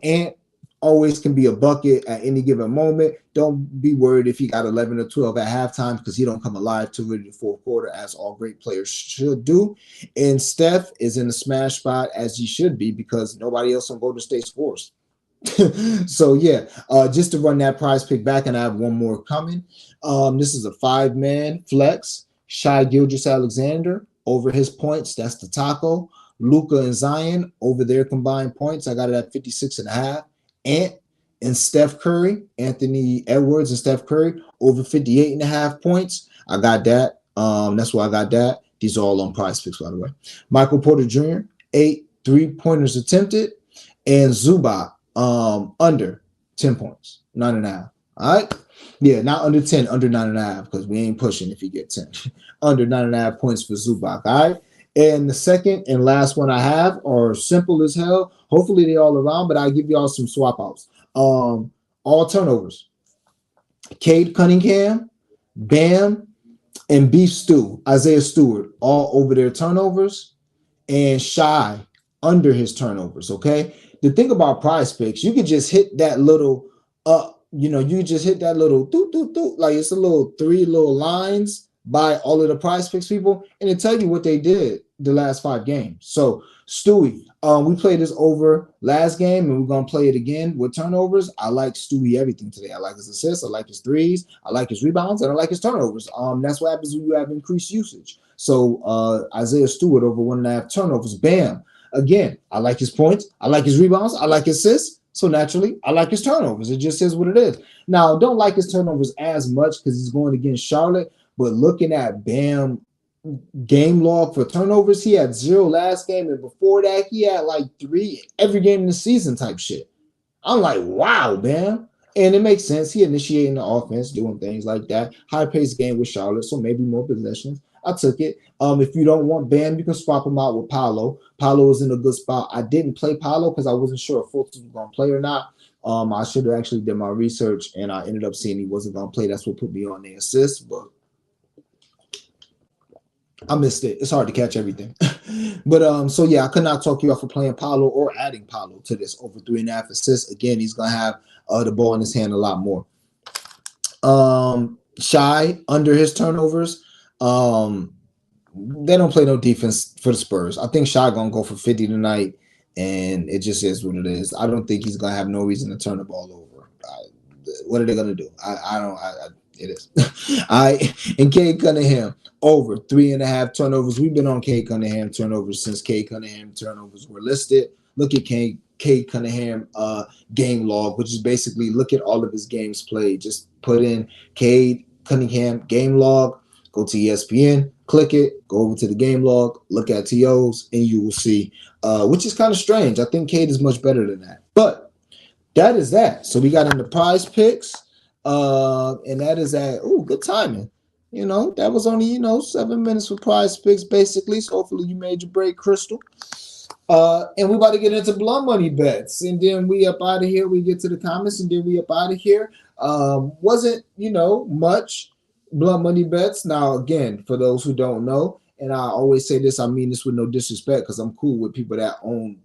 Ant always can be a bucket at any given moment. Don't be worried if he got 11 or 12 at halftime because he don't come alive till really the fourth quarter, as all great players should do. And Steph is in a smash spot as he should be because nobody else on Golden State scores. So yeah, just to run that prize pick back, and I have one more coming. This is a 5-man flex. Shai Gilgeous-Alexander over his points. That's the taco. Luca and Zion over their combined points. I got it at 56.5. Ant and Steph Curry, Anthony Edwards and Steph Curry over 58.5 points. I got that. That's why I got that. These are all on PrizePicks, by the way. Michael Porter Jr., 8 3-pointers attempted, and Zubac under 10 points, 9.5. All right. Yeah, not under 10, under 9.5, because we ain't pushing if you get 10. Under 9.5 points for Zubac. All right. And the second and last one I have are simple as hell. Hopefully they all around, but I'll give y'all some swap outs. All turnovers. Cade Cunningham, Bam, and Beef Stew, Isaiah Stewart, all over their turnovers, and Shy under his turnovers. Okay. The thing about PrizePicks, you could just hit that little you just hit that little doot, doot, doot, like it's a little 3 little lines by all of the PrizePicks people, and it tell you what they did the last 5 games. So Stewie, we played this over last game, and we're gonna play it again with turnovers. I like Stewie everything today. I like his assists, I like his threes, I like his rebounds, and I like his turnovers. That's what happens when you have increased usage. So Isaiah Stewart over 1.5 turnovers. Bam. Again, I like his points, I like his rebounds, I like his assists. So naturally, I like his turnovers. It just is what it is. Now, don't like his turnovers as much because he's going against Charlotte. But looking at Bam game log for turnovers, he had 0 last game, and before that, he had like 3 every game in the season type shit. I'm like, wow, Bam. And it makes sense. He initiating the offense, doing things like that. High-paced game with Charlotte, so maybe more possessions. I took it. If you don't want Bam, you can swap him out with Paolo. Paolo is in a good spot. I didn't play Paolo because I wasn't sure if Fultz was going to play or not. I should have actually did my research, and I ended up seeing he wasn't going to play. That's what put me on the assist, but I missed it. It's hard to catch everything. But so yeah, I could not talk you off for playing Paolo or adding Paolo to this over 3.5 assists. Again, he's going to have the ball in his hand a lot more. Shy under his turnovers. They don't play no defense for the Spurs. I think Shy gonna go for 50 tonight, and it just is what it is. I don't think he's gonna have no reason to turn the ball over. What are they gonna do? It is. All right. And Cade Cunningham, over 3.5 turnovers. We've been on Cade Cunningham turnovers since Cade Cunningham turnovers were listed. Look at Cade Cunningham game log, which is basically look at all of his games played. Just put in Cade Cunningham game log, go to ESPN, click it, go over to the game log, look at TOs, and you will see, which is kind of strange. I think Cade is much better than that. But that is that. So we got into PrizePicks, and that is at good timing. That was only 7 minutes for PrizePicks basically. So hopefully you made your break, Crystal. And we about to get into blunt money bets, and then we up out of here. We get to the comments, and then we up out of here. Wasn't much blunt money bets. Now again, for those who don't know, and I always say this, I mean this with no disrespect, because I'm cool with people that own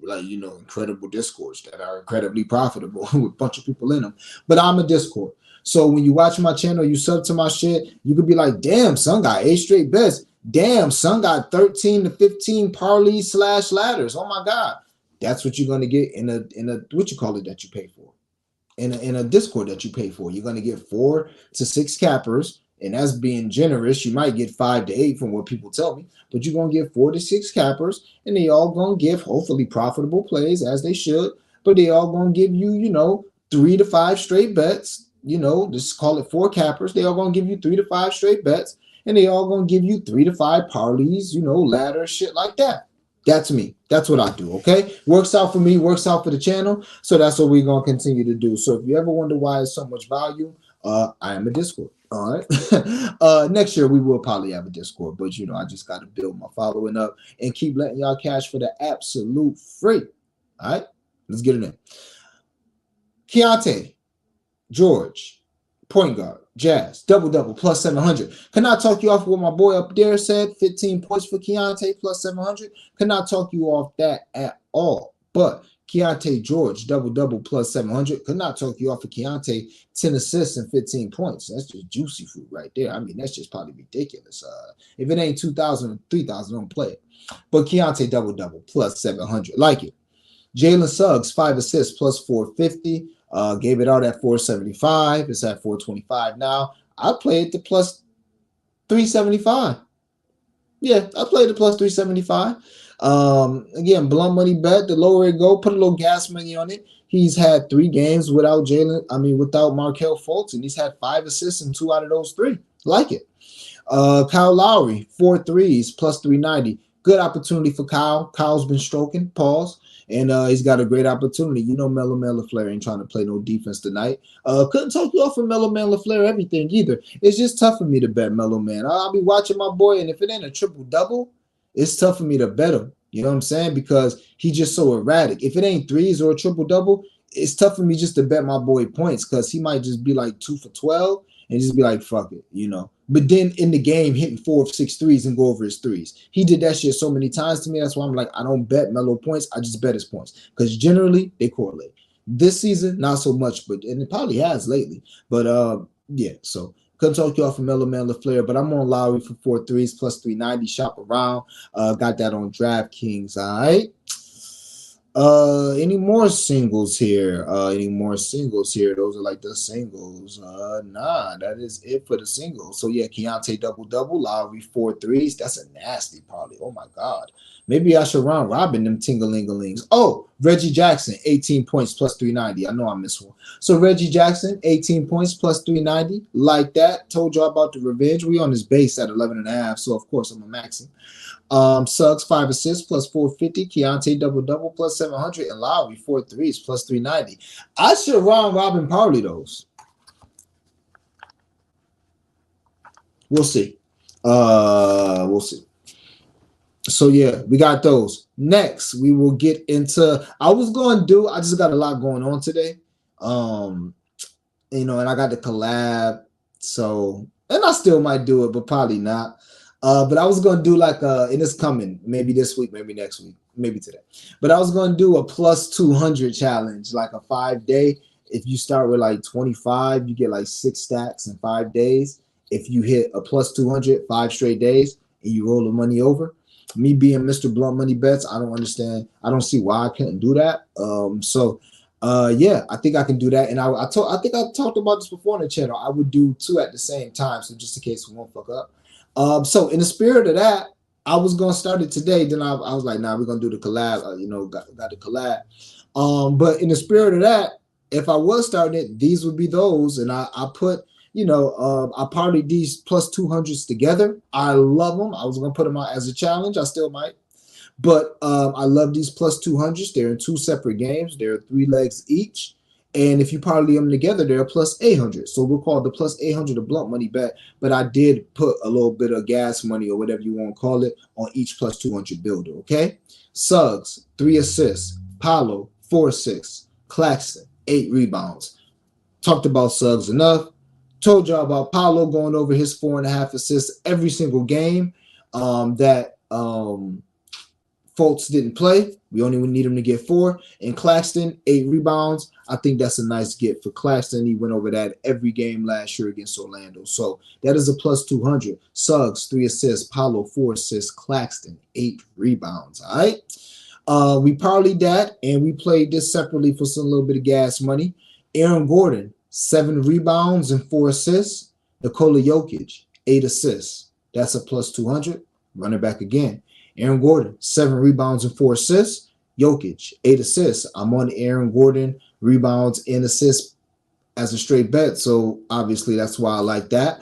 incredible discords that are incredibly profitable with a bunch of people in them. But I'm a Discord. So when you watch my channel, you sub to my shit, you could be like, damn, son got 8 straight bets. Damn, son got 13 to 15 parlays / ladders. Oh my God. That's what you're gonna get in a what you call it that you pay for. In a Discord that you pay for. You're gonna get 4 to 6 cappers. And that's being generous. You might get 5 to 8 from what people tell me, but you're going to get 4 to 6 cappers, and they all going to give hopefully profitable plays as they should, but they all going to give you, 3 to 5 straight bets, just call it 4 cappers. They all going to give you 3 to 5 straight bets, and they all going to give you 3 to 5 parlays, ladder, shit like that. That's me. That's what I do, okay? Works out for me, works out for the channel, so that's what we're going to continue to do. So if you ever wonder why it's so much value, I am a Discord. All right. Next year we will probably have a Discord, but I just got to build my following up and keep letting y'all cash for the absolute free. All right, let's get it in. Keontae George, point guard, Jazz, double plus 700. Cannot talk you off what my boy up there said. 15 points for Keontae plus 700. Cannot talk you off that at all. But Keontae George, double plus 700. Could not talk you off of Keontae, 10 assists and 15 points. That's just juicy fruit right there. I mean, that's just probably ridiculous. If it ain't 2,000 or 3,000, don't play it. But Keontae double plus 700. Like it. Jalen Suggs, 5 assists plus 450. Gave it out at 475. It's at 425 now. I played the plus 375. Yeah, I played the plus 375. Again, blunt money bet. The lower it go, put a little gas money on it. He's had 3 games without without Markelle Fultz, and he's had 5 assists in 2 out of those 3. Like it. Kyle Lowry, 4 threes, plus 390. Good opportunity for Kyle. Kyle's been stroking, pause. And he's got a great opportunity. Melo Man LaFleur ain't trying to play no defense tonight. Couldn't talk you off for Melo Man LaFleur everything either. It's just tough for me to bet Melo Man. I'll be watching my boy, and if it ain't a triple-double, it's tough for me to bet him. You know what I'm saying? Because he's just so erratic. If it ain't threes or a triple-double, it's tough for me just to bet my boy points, because he might just be like 2 for 12 and just be like, fuck it, But then in the game, hitting 4 of 6 threes and go over his threes. He did that shit so many times to me. That's why I'm like, I don't bet Melo points. I just bet his points, because generally they correlate. This season, not so much, and it probably has lately. But yeah, so couldn't talk you off of Melo Man LaFleur, but I'm on Lowry for 4 threes plus 390. Shop around. Got that on DraftKings. All right. Any more singles here? Those are like the singles. Nah, that is it for the singles. So yeah, Keontae double, Lowry 4 threes. That's a nasty parlay. Oh my God. Maybe I should round robin them tingalingalings. Oh, Reggie Jackson, 18 points plus 390. I know I missed one. So Reggie Jackson, 18 points plus 390. Like that. Told y'all about the revenge. We on his base at 11.5. So of course I'm a maxing. Suggs 5 assists plus 450. Keontae double plus 700, and Lowry 4 threes plus 390. I should round robin parlay those. We'll see. We'll see. So yeah, we got those. Next, we will get into. I just got a lot going on today. And I got the collab. So, and I still might do it, but probably not. But I was going to do and it's coming, maybe this week, maybe next week, maybe today. But I was going to do a plus 200 challenge, like a 5-day. If you start with like 25, you get like 6 stacks in 5 days. If you hit a plus 200, 5 straight days, and you roll the money over. Me being Mr. Blunt Money Bets, I don't understand. I don't see why I couldn't do that. So Yeah, I think I can do that. And I think I talked about this before on the channel. I would do two at the same time, so just in case we won't fuck up. So in the spirit of that, I was gonna start it today. Then I was like, nah, we're gonna do the collab. Got the collab. But in the spirit of that, if I was starting it, these would be those, and I put. I partied these plus 200s together. I love them. I was gonna put them out as a challenge. I still might. But I love these plus 200s. They're in two separate games. They're 3 legs each. And if you parlay them together, they're plus 800. So we'll call the plus 800 a blunt money bet. But I did put a little bit of gas money or whatever you want to call it on each plus 200 builder, okay? Suggs, 3 assists. Paolo, 4 assists. Claxton, 8 rebounds. Talked about Suggs enough. Told y'all about Paolo going over his 4.5 assists every single game that Fultz didn't play. We only need him to get 4. And Claxton, 8 rebounds. I think that's a nice get for Claxton. He went over that every game last year against Orlando. So that is a plus 200. Suggs, 3 assists. Paolo, 4 assists. Claxton, 8 rebounds. All right. We parlayed that, and we played this separately for some little bit of gas money. Aaron Gordon, 7 rebounds and 4 assists. Nikola Jokic, 8 assists. That's a plus 200. Run it back again. Aaron Gordon, 7 rebounds and 4 assists. Jokic, 8 assists. I'm on Aaron Gordon, rebounds and assists as a straight bet. So obviously that's why I like that.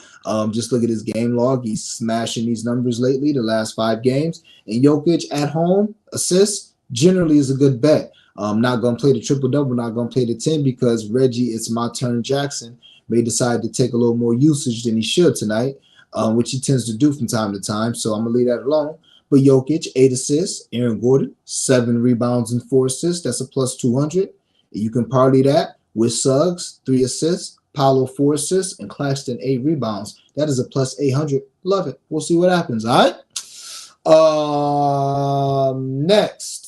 Just look at his game log. He's smashing these numbers lately, the last 5 games. And Jokic at home, assists, generally is a good bet. I'm not going to play the triple-double, not going to play the 10 because Reggie, it's my turn Jackson, may decide to take a little more usage than he should tonight, which he tends to do from time to time. So I'm going to leave that alone. But Jokic, 8 assists. Aaron Gordon, 7 rebounds and 4 assists. That's a plus 200. You can parlay that with Suggs, 3 assists. Paolo, 4 assists. And Claxton, 8 rebounds. That is a plus 800. Love it. We'll see what happens, all right?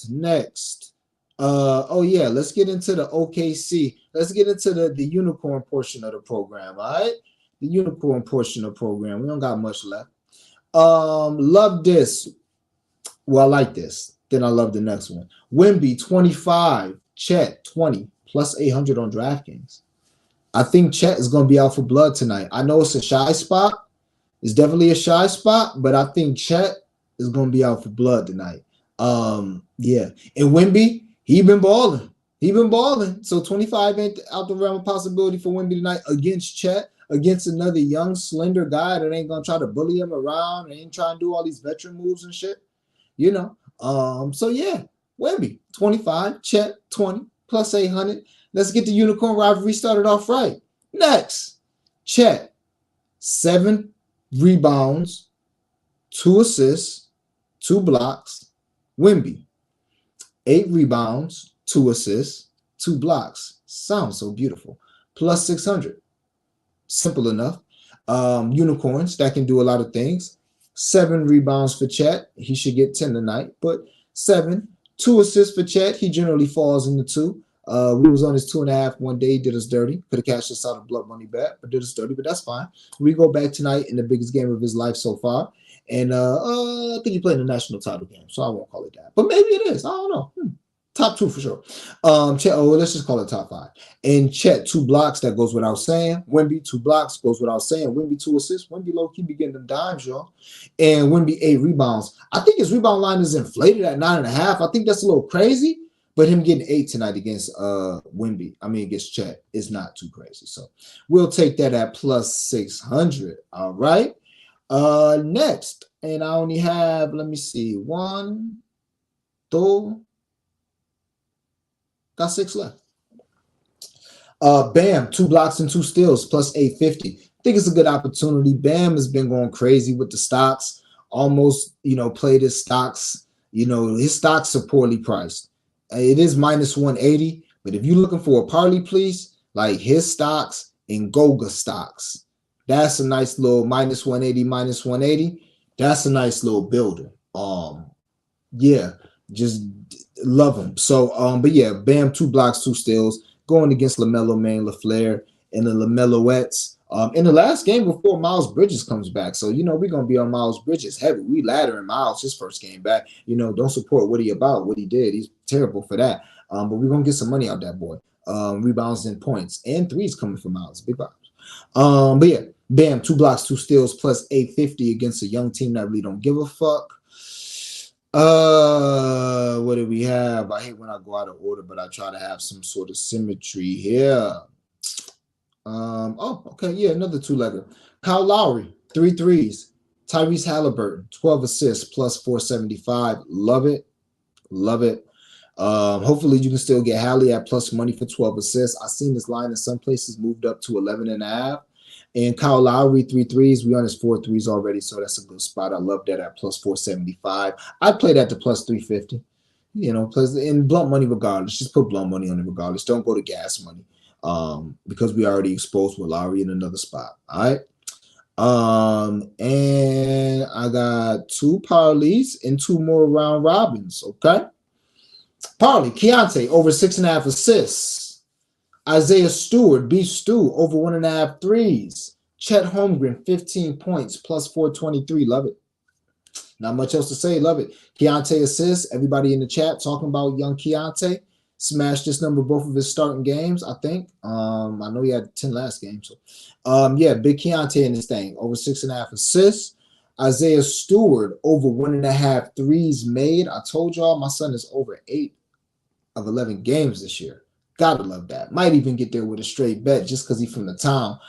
Next. Oh, yeah, let's get into the OKC. Let's get into the unicorn portion of the program, all right? The unicorn portion of the program. We don't got much left. Love this. Well, I like this. Then I love the next one. Wemby, 25. Chet, 20. Plus 800 on DraftKings. I think Chet is going to be out for blood tonight. I know it's a shy spot. It's definitely a shy spot, but I think Chet is going to be out for blood tonight. Yeah. And Wemby, he been balling. So 25 ain't out the realm of possibility for Wemby tonight against Chet, against another young, slender guy that ain't going to try to bully him around and ain't trying to do all these veteran moves and shit. So yeah, Wemby, 25, Chet, 20, plus 800. Let's get the unicorn rivalry started off right. Next, Chet, 7 rebounds, 2 assists, 2 blocks. Wemby, 8 rebounds, 2 assists, 2 blocks. Sounds so beautiful. Plus 600. Simple enough. Unicorns, that can do a lot of things. 7 rebounds for Chet. He should get 10 tonight, but 7. 2 assists for Chet. He generally falls in the 2. We was on his 2.5 one day. He did us dirty. Could have cashed us out a blood money bet, but did us dirty, but that's fine. We go back tonight in the biggest game of his life so far. And I think he played in the national title game, so I won't call it that. But maybe it is. I don't know. Top 2 for sure. Chet, let's just call it top 5. And Chet, 2 blocks, that goes without saying. Wemby, 2 blocks, goes without saying. Wemby, 2 assists. Wemby low-key be getting them dimes, y'all. And Wemby, 8 rebounds. I think his rebound line is inflated at 9.5. I think that's a little crazy, but him getting 8 tonight against against Chet is not too crazy. So we'll take that at plus 600. All right. Next, and I only have, let me see, 1, 2. Got 6 left. Bam, 2 blocks and 2 steals, plus 850. I think it's a good opportunity. Bam has been going crazy with the stocks. Almost, played his stocks. His stocks are poorly priced. It is minus 180, but if you're looking for a parlay, please, like his stocks and Goga stocks, that's a nice little minus 180. That's a nice little builder. Yeah, just love him. So, but yeah, Bam, 2 blocks, 2 steals, going against LaMelo Man, LaFleur, and the LaMeloettes. In the last game before Miles Bridges comes back. So, we're going to be on Miles Bridges heavy. We laddering Miles his first game back. Don't support what he did. He's terrible for that. But we're going to get some money out that boy. rebounds and points, and threes coming from Miles. Big vibes. But yeah, bam, 2 blocks, 2 steals, plus 850 against a young team that really don't give a fuck. What do we have? I hate when I go out of order, but I try to have some sort of symmetry here. Oh, okay, yeah, another 2-legger. Kyle Lowry, 3 threes. Tyrese Halliburton, 12 assists, plus 475. Love it. Love it. Hopefully you can still get Hallie at plus money for 12 assists. I've seen this line in some places moved up to 11.5. And Kyle Lowry, 3 threes. We on his 4 threes already, so that's a good spot. I love that at plus 475. I'd play that to plus 350. You know, plus in blunt money regardless. Just put blunt money on it regardless. Don't go to gas money. Because we already exposed with Lowry in another spot. All right. And I got 2 parlays and 2 more round robins. Okay. Parlay, Keontae over 6.5 assists. Isaiah Stewart, Beef Stew over 1.5 threes. Chet Holmgren, 15 points, plus 423. Love it. Not much else to say. Love it. Keontae assists. Everybody in the chat talking about young Keontae. Smashed this number both of his starting games, I think. I know he had 10 last game. So, yeah, big Keontae in this thing. Over 6.5 assists. Isaiah Stewart over 1.5 threes made. I told y'all my son is over 8 of 11 games this year. Gotta love that. Might even get there with a straight bet just because he's from the town.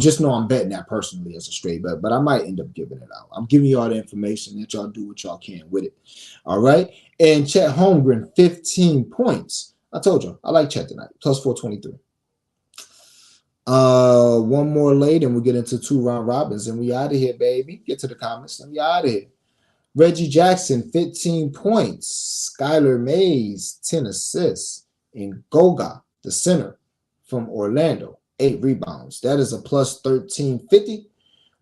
Just know I'm betting that personally as a straight bet, but I might end up giving it out. I'm giving you all the information that y'all do what y'all can with it. All right. And Chet Holmgren, 15 points. I told you I like Chet tonight. Plus 423. One more late and we'll get into 2 round robins and we out of here, baby. Get to the comments and we out of here. Reggie Jackson, 15 points. Skylar Mays, 10 assists. And Goga, the center from Orlando, 8 rebounds. That is a plus 1350.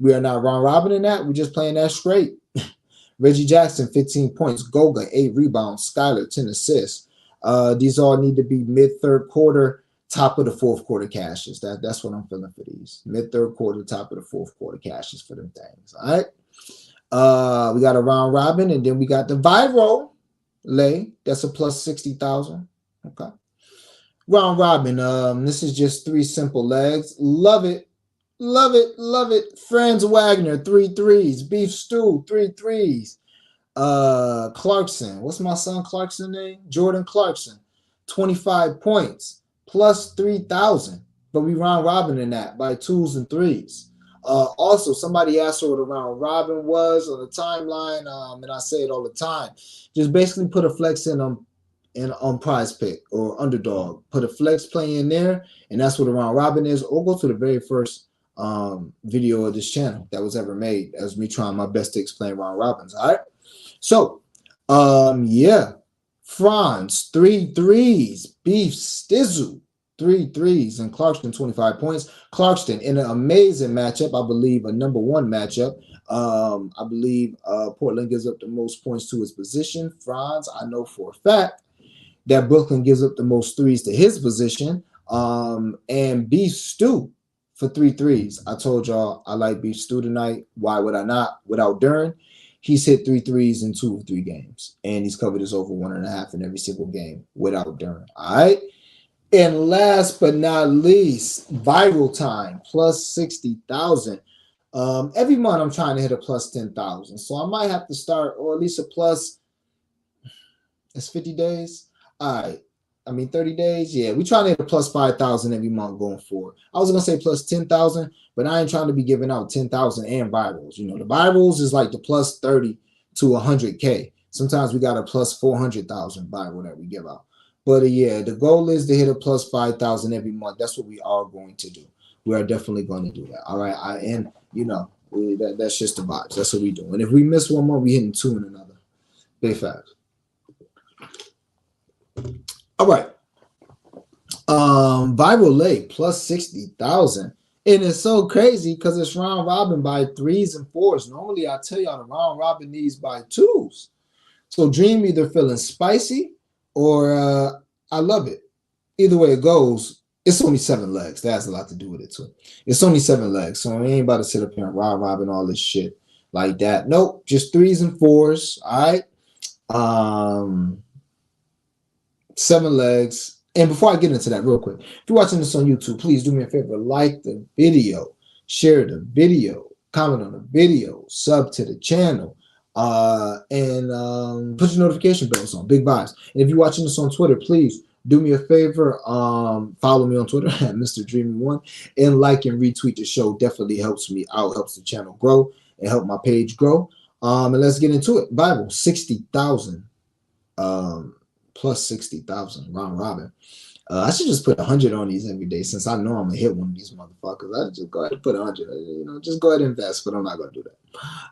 We are not round robin in that. We're just playing that straight. Reggie Jackson, 15 points. Goga, 8 rebounds. Skylar, 10 assists. These all need to be mid-third quarter, top of the fourth quarter cashes. That's what I'm feeling for these. Mid-third quarter, top of the fourth quarter cashes for them things. All right. We got a round robin, and then we got the viral lay. That's a plus 60,000. Okay. Round robin. This is just 3 simple legs. Love it. Love it. Love it. Franz Wagner, 3 threes. Beef Stew, 3 threes. Clarkson. What's my son Clarkson name? Jordan Clarkson. 25 points. Plus 3,000. But we round robin in that by 2s and 3s. Also, somebody asked what a round robin was on the timeline. And I say it all the time. Just basically put a flex in on PrizePick or Underdog. Put a flex play in there, and that's what a round robin is. Or go to the very first video of this channel that was ever made. That was me trying my best to explain round robins. All right. So, yeah. Franz, 3 threes. Beef Stizzle, 3 threes. And Clarkson, 25 points. Clarkson in an amazing matchup. I believe a number 1 matchup. I believe Portland gives up the most points to his position. Franz, I know for a fact that Brooklyn gives up the most threes to his position. And Beef Stew for 3 threes. I told y'all I like Beef Stew tonight. Why would I not? Without Duren, he's hit 3 threes in 2 of 3 games. And he's covered his over 1.5 in every single game without Duren. All right. And last but not least, viral time, plus 60,000. Every month I'm trying to hit a plus 10,000. So I might have to start, or at least a plus. It's 50 days. All right. 30 days. Yeah, we trying to hit a plus 5,000 every month going forward. I was going to say plus 10,000, but I ain't trying to be giving out 10,000 and virals. You know, the virals is like the plus 30 to 100K. Sometimes we got a plus 400,000 viral that we give out. But yeah, the goal is to hit a plus 5,000 every month. That's what we are going to do. We are definitely going to do that. All right. That's just the vibes. That's what we do. And if we miss one month, we hitting 2 in another. Big facts. All right. Viral late plus 60,000. And it's so crazy because it's round robin by 3s and 4s. Normally, I tell y'all the round robin these by 2s. So Dream either feeling spicy or I love it. Either way it goes, it's only 7 legs. That has a lot to do with it too. It's only 7 legs. So I ain't about to sit up here and round robin all this shit like that. Nope. Just 3s and 4s. All right. 7 legs. And before I get into that real quick, if you're watching this on YouTube, please do me a favor, like the video, share the video, comment on the video, sub to the channel, and put your notification bells on. Big vibes. And if you're watching this on Twitter, please do me a favor, follow me on Twitter at Mr. Dreamy1, and like and retweet the show. Definitely helps me out, helps the channel grow, and help my page grow. And let's get into it. Bible, 60,000. Plus 60,000 round robin. I should just put 100 on these every day since I know I'm gonna hit one of these motherfuckers. I just go ahead and put 100. Just go ahead and invest, but I'm not gonna do that.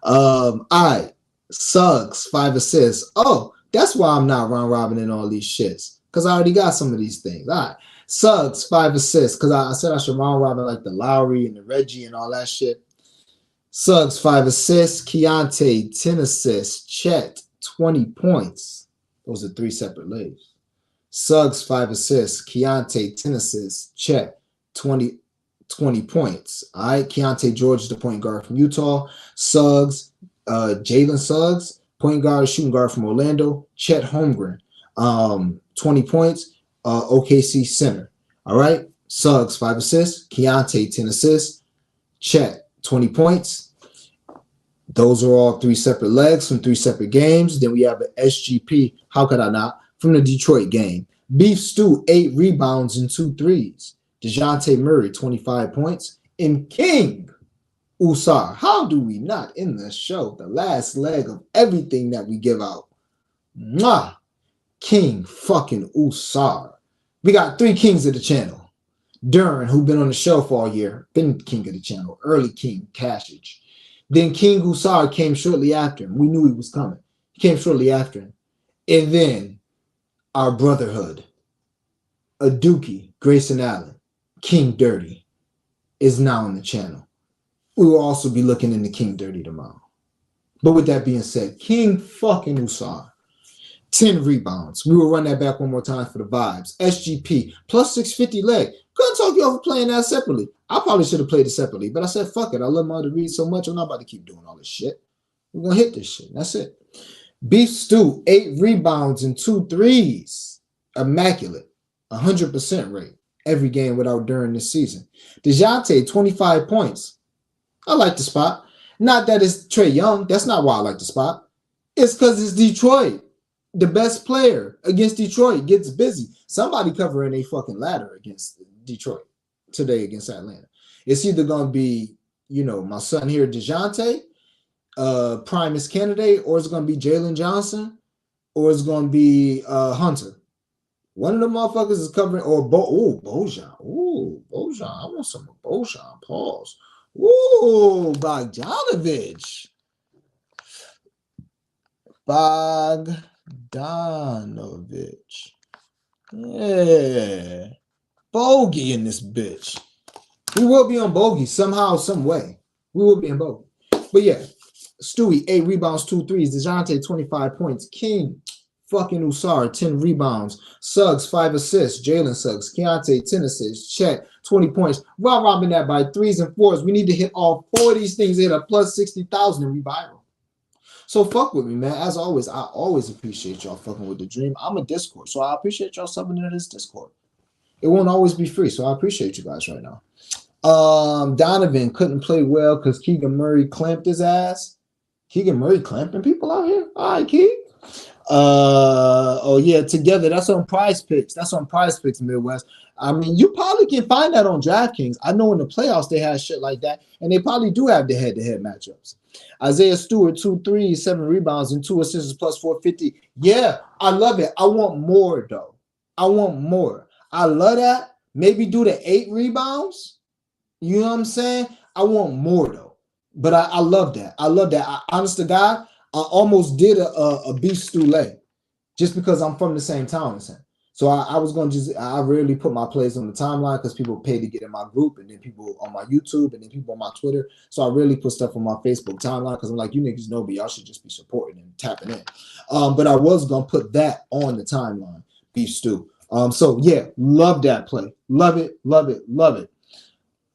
All right, Suggs 5 assists. Oh, that's why I'm not round robin in all these shits because I already got some of these things. All right, Suggs 5 assists because I said I should round robin like the Lowry and the Reggie and all that shit. Suggs 5 assists. Keontae 10 assists. Chet 20 points. Those are 3 separate legs. Suggs 5 assists. Keontae 10 assists. Chet 20 points. All right. Keontae George is the point guard from Utah. Suggs, Jalen Suggs, point guard, shooting guard from Orlando. Chet Holmgren, 20 points. OKC center. All right. Suggs 5 assists. Keontae 10 assists. Chet 20 points. Those are all 3 separate legs from 3 separate games. Then we have an SGP, how could I not, from the Detroit game. Beef Stew, 8 rebounds and 2 threes. DeJounte Murray, 25 points. And King Usar, how do we not in the show, the last leg of everything that we give out? Mwah! King fucking Usar. We got 3 kings of the channel. Duran, who been on the show for all year, been king of the channel. Early king, Cashage. Then King Usar came shortly after him. We knew he was coming. He came shortly after him. And then our brotherhood, Aduki, Grayson Allen, King Dirty, is now on the channel. We will also be looking into King Dirty tomorrow. But with that being said, King fucking Usar, 10 rebounds. We will run that back one more time for the vibes. SGP, plus 650 leg. Couldn't talk you over playing that separately. I probably should have played it separately, but I said, fuck it. I love my to read so much. I'm not about to keep doing all this shit. We're going to hit this shit. That's it. Beef Stew, 8 rebounds and 2 threes. Immaculate. 100% rate. Every game without during this season. DeJounte, 25 points. I like the spot. Not that it's Trae Young. That's not why I like the spot. It's because it's Detroit. The best player against Detroit gets busy. Somebody covering a fucking ladder against Detroit today against Atlanta. It's either going to be, my son here, DeJounte, Primus candidate, or it's going to be Jalen Johnson, or it's going to be Hunter. One of the motherfuckers is covering, or Bojan. Ooh, Bojan. I want some Bojan. Pause. Ooh, Bogdanovich. Bogdanovich. Yeah. Bogey in this bitch. We will be on Bogey somehow, some way. We will be in Bogey. But yeah, Stewie, 8 rebounds, 2 threes. DeJounte, 25 points. King fucking Usar, 10 rebounds. Suggs, 5 assists. Jalen Suggs. Keontae, 10 assists. Chet, 20 points. Rob robbing that by 3s and 4s. We need to hit all 4 of these things at a plus 60,000 and revival. So fuck with me, man. As always, I always appreciate y'all fucking with the dream. I'm a Discord, so I appreciate y'all subbing into this Discord. It won't always be free, so I appreciate you guys right now. Donovan couldn't play well because Keegan Murray clamped his ass. Keegan Murray clamping people out here? All right, Keeg. Oh, yeah, together. That's on PrizePicks. That's on PrizePicks, Midwest. I mean, you probably can find that on DraftKings. I know in the playoffs they have shit like that, and they probably do have the head-to-head matchups. Isaiah Stewart, 2 threes, 7 rebounds, and 2 assists plus 450. Yeah, I love it. I want more, though. I want more. I love that. Maybe do the 8 rebounds. You know what I'm saying? I want more, though. But I love that. I love that. Honest to God, I almost did a beef stew leg just because I'm from the same town as him. So I was going to I rarely put my plays on the timeline because people pay to get in my group, and then people on my YouTube, and then people on my Twitter. So I rarely put stuff on my Facebook timeline because I'm like, you niggas know me. Y'all should just be supporting and tapping in. But I was going to put that on the timeline, beef stew. So yeah, love that play. Love it, love it, love it.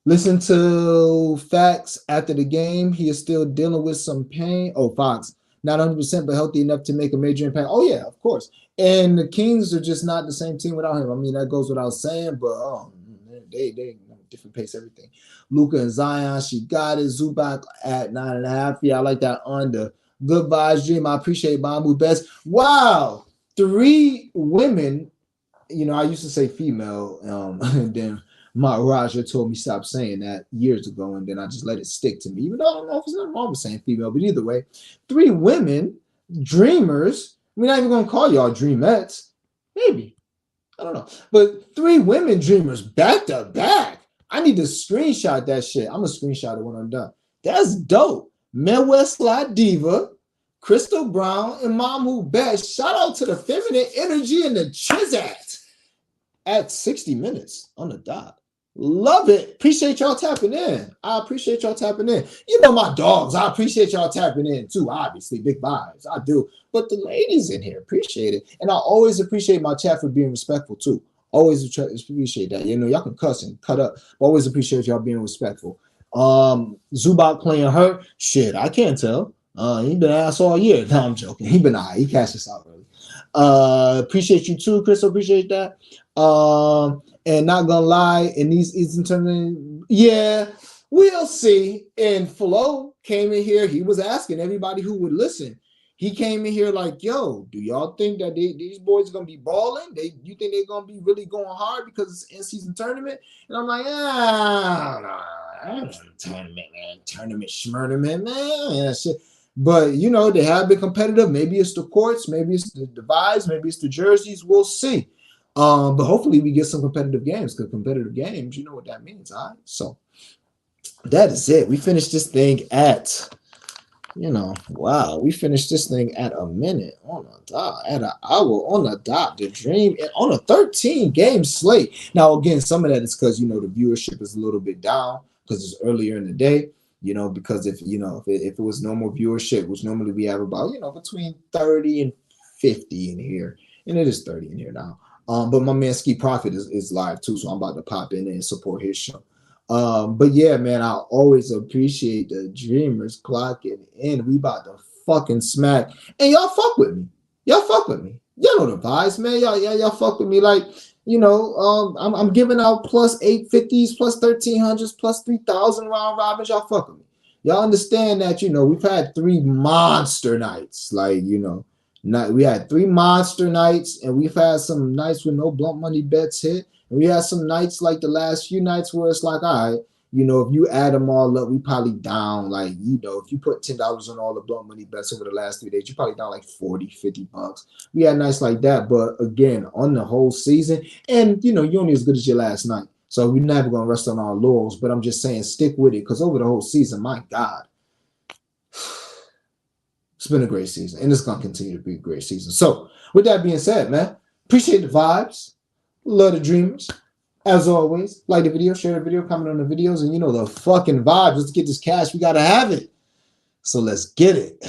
Listen to Facts after the game. He is still dealing with some pain. Oh, Fox. not 100%, but healthy enough to make a major impact. Oh yeah, of course. And the Kings are just not the same team without him. I mean, that goes without saying, but they different pace, everything. Luka and Zion, she got it. Zubac at 9.5. Yeah, I like that under. Good vibes, Dream. I appreciate Mamu Best. Wow, 3 women. You know, I used to say female, and then my Raja told me stop saying that years ago, and then I just let it stick to me. Even though I don't know if there's nothing wrong with saying female, but either way, 3 women, dreamers. We're not even gonna call y'all dreamettes. Maybe. I don't know. But 3 women dreamers back to back. I need to screenshot that shit. I'm gonna screenshot it when I'm done. That's dope. Midwest Slide Diva, Crystal Brown, and Mamu Best. Shout out to the feminine energy and the Chizat at 60 minutes on the dot. Love it. Appreciate y'all tapping in. I appreciate y'all tapping in. You know my dogs. I appreciate y'all tapping in too. Obviously, big vibes. I do. But the ladies in here appreciate it. And I always appreciate my chat for being respectful too. Always appreciate that. You know, y'all can cuss and cut up. Always appreciate y'all being respectful. Zubac playing hurt. Shit, I can't tell. He been ass all year. No, I'm joking. He been all right. He cashed us out early. Appreciate you too, Chris. Appreciate that. And not gonna lie, in these Eastern tournament, yeah, we'll see. And Flo came in here. He was asking everybody who would listen. He came in here like, "Yo, do y'all think that these boys are gonna be balling? You think they're gonna be really going hard because it's in-season tournament?" And I'm like, tournament, man, schmurnament, man, shit. But you know, they have been competitive. Maybe it's the courts, maybe it's the vibes, maybe it's the jerseys. We'll see. But hopefully we get some competitive games, because competitive games, you know what that means, all right? So that is it. We finished this thing at, wow, we finished this thing at a minute on the dot, at an hour on the dot. The Dream on a 13-game slate. Now, again, some of that is because, the viewership is a little bit down because it's earlier in the day, because if it was normal viewership, which normally we have about, between 30 and 50 in here, and it is 30 in here now. But my man Ski Profit is live too, so I'm about to pop in and support his show. But yeah, man, I always appreciate the Dreamers clocking in. We about to fucking smack, and y'all fuck with me. Y'all fuck with me. Y'all know the vibes, man. Y'all fuck with me. Like, I'm giving out plus 850s, plus 1300s, plus 3000 round robins. Y'all fuck with me. Y'all understand that, we've had 3 monster nights, like, we had 3 monster nights, and we've had some nights with no blunt money bets hit. And we had some nights like the last few nights where it's like, all right, if you add them all up, we probably down like, if you put $10 on all the blunt money bets over the last 3 days, you probably down like 40, 50 bucks. We had nights like that. But again, on the whole season, and you're only as good as your last night. So we're never going to rest on our laurels. But I'm just saying, stick with it, because over the whole season, my God, it's been a great season, and it's going to continue to be a great season. So with that being said, man, appreciate the vibes. Love the Dreamers. As always, like the video, share the video, comment on the videos, and the fucking vibes. Let's get this cash. We got to have it. So let's get it.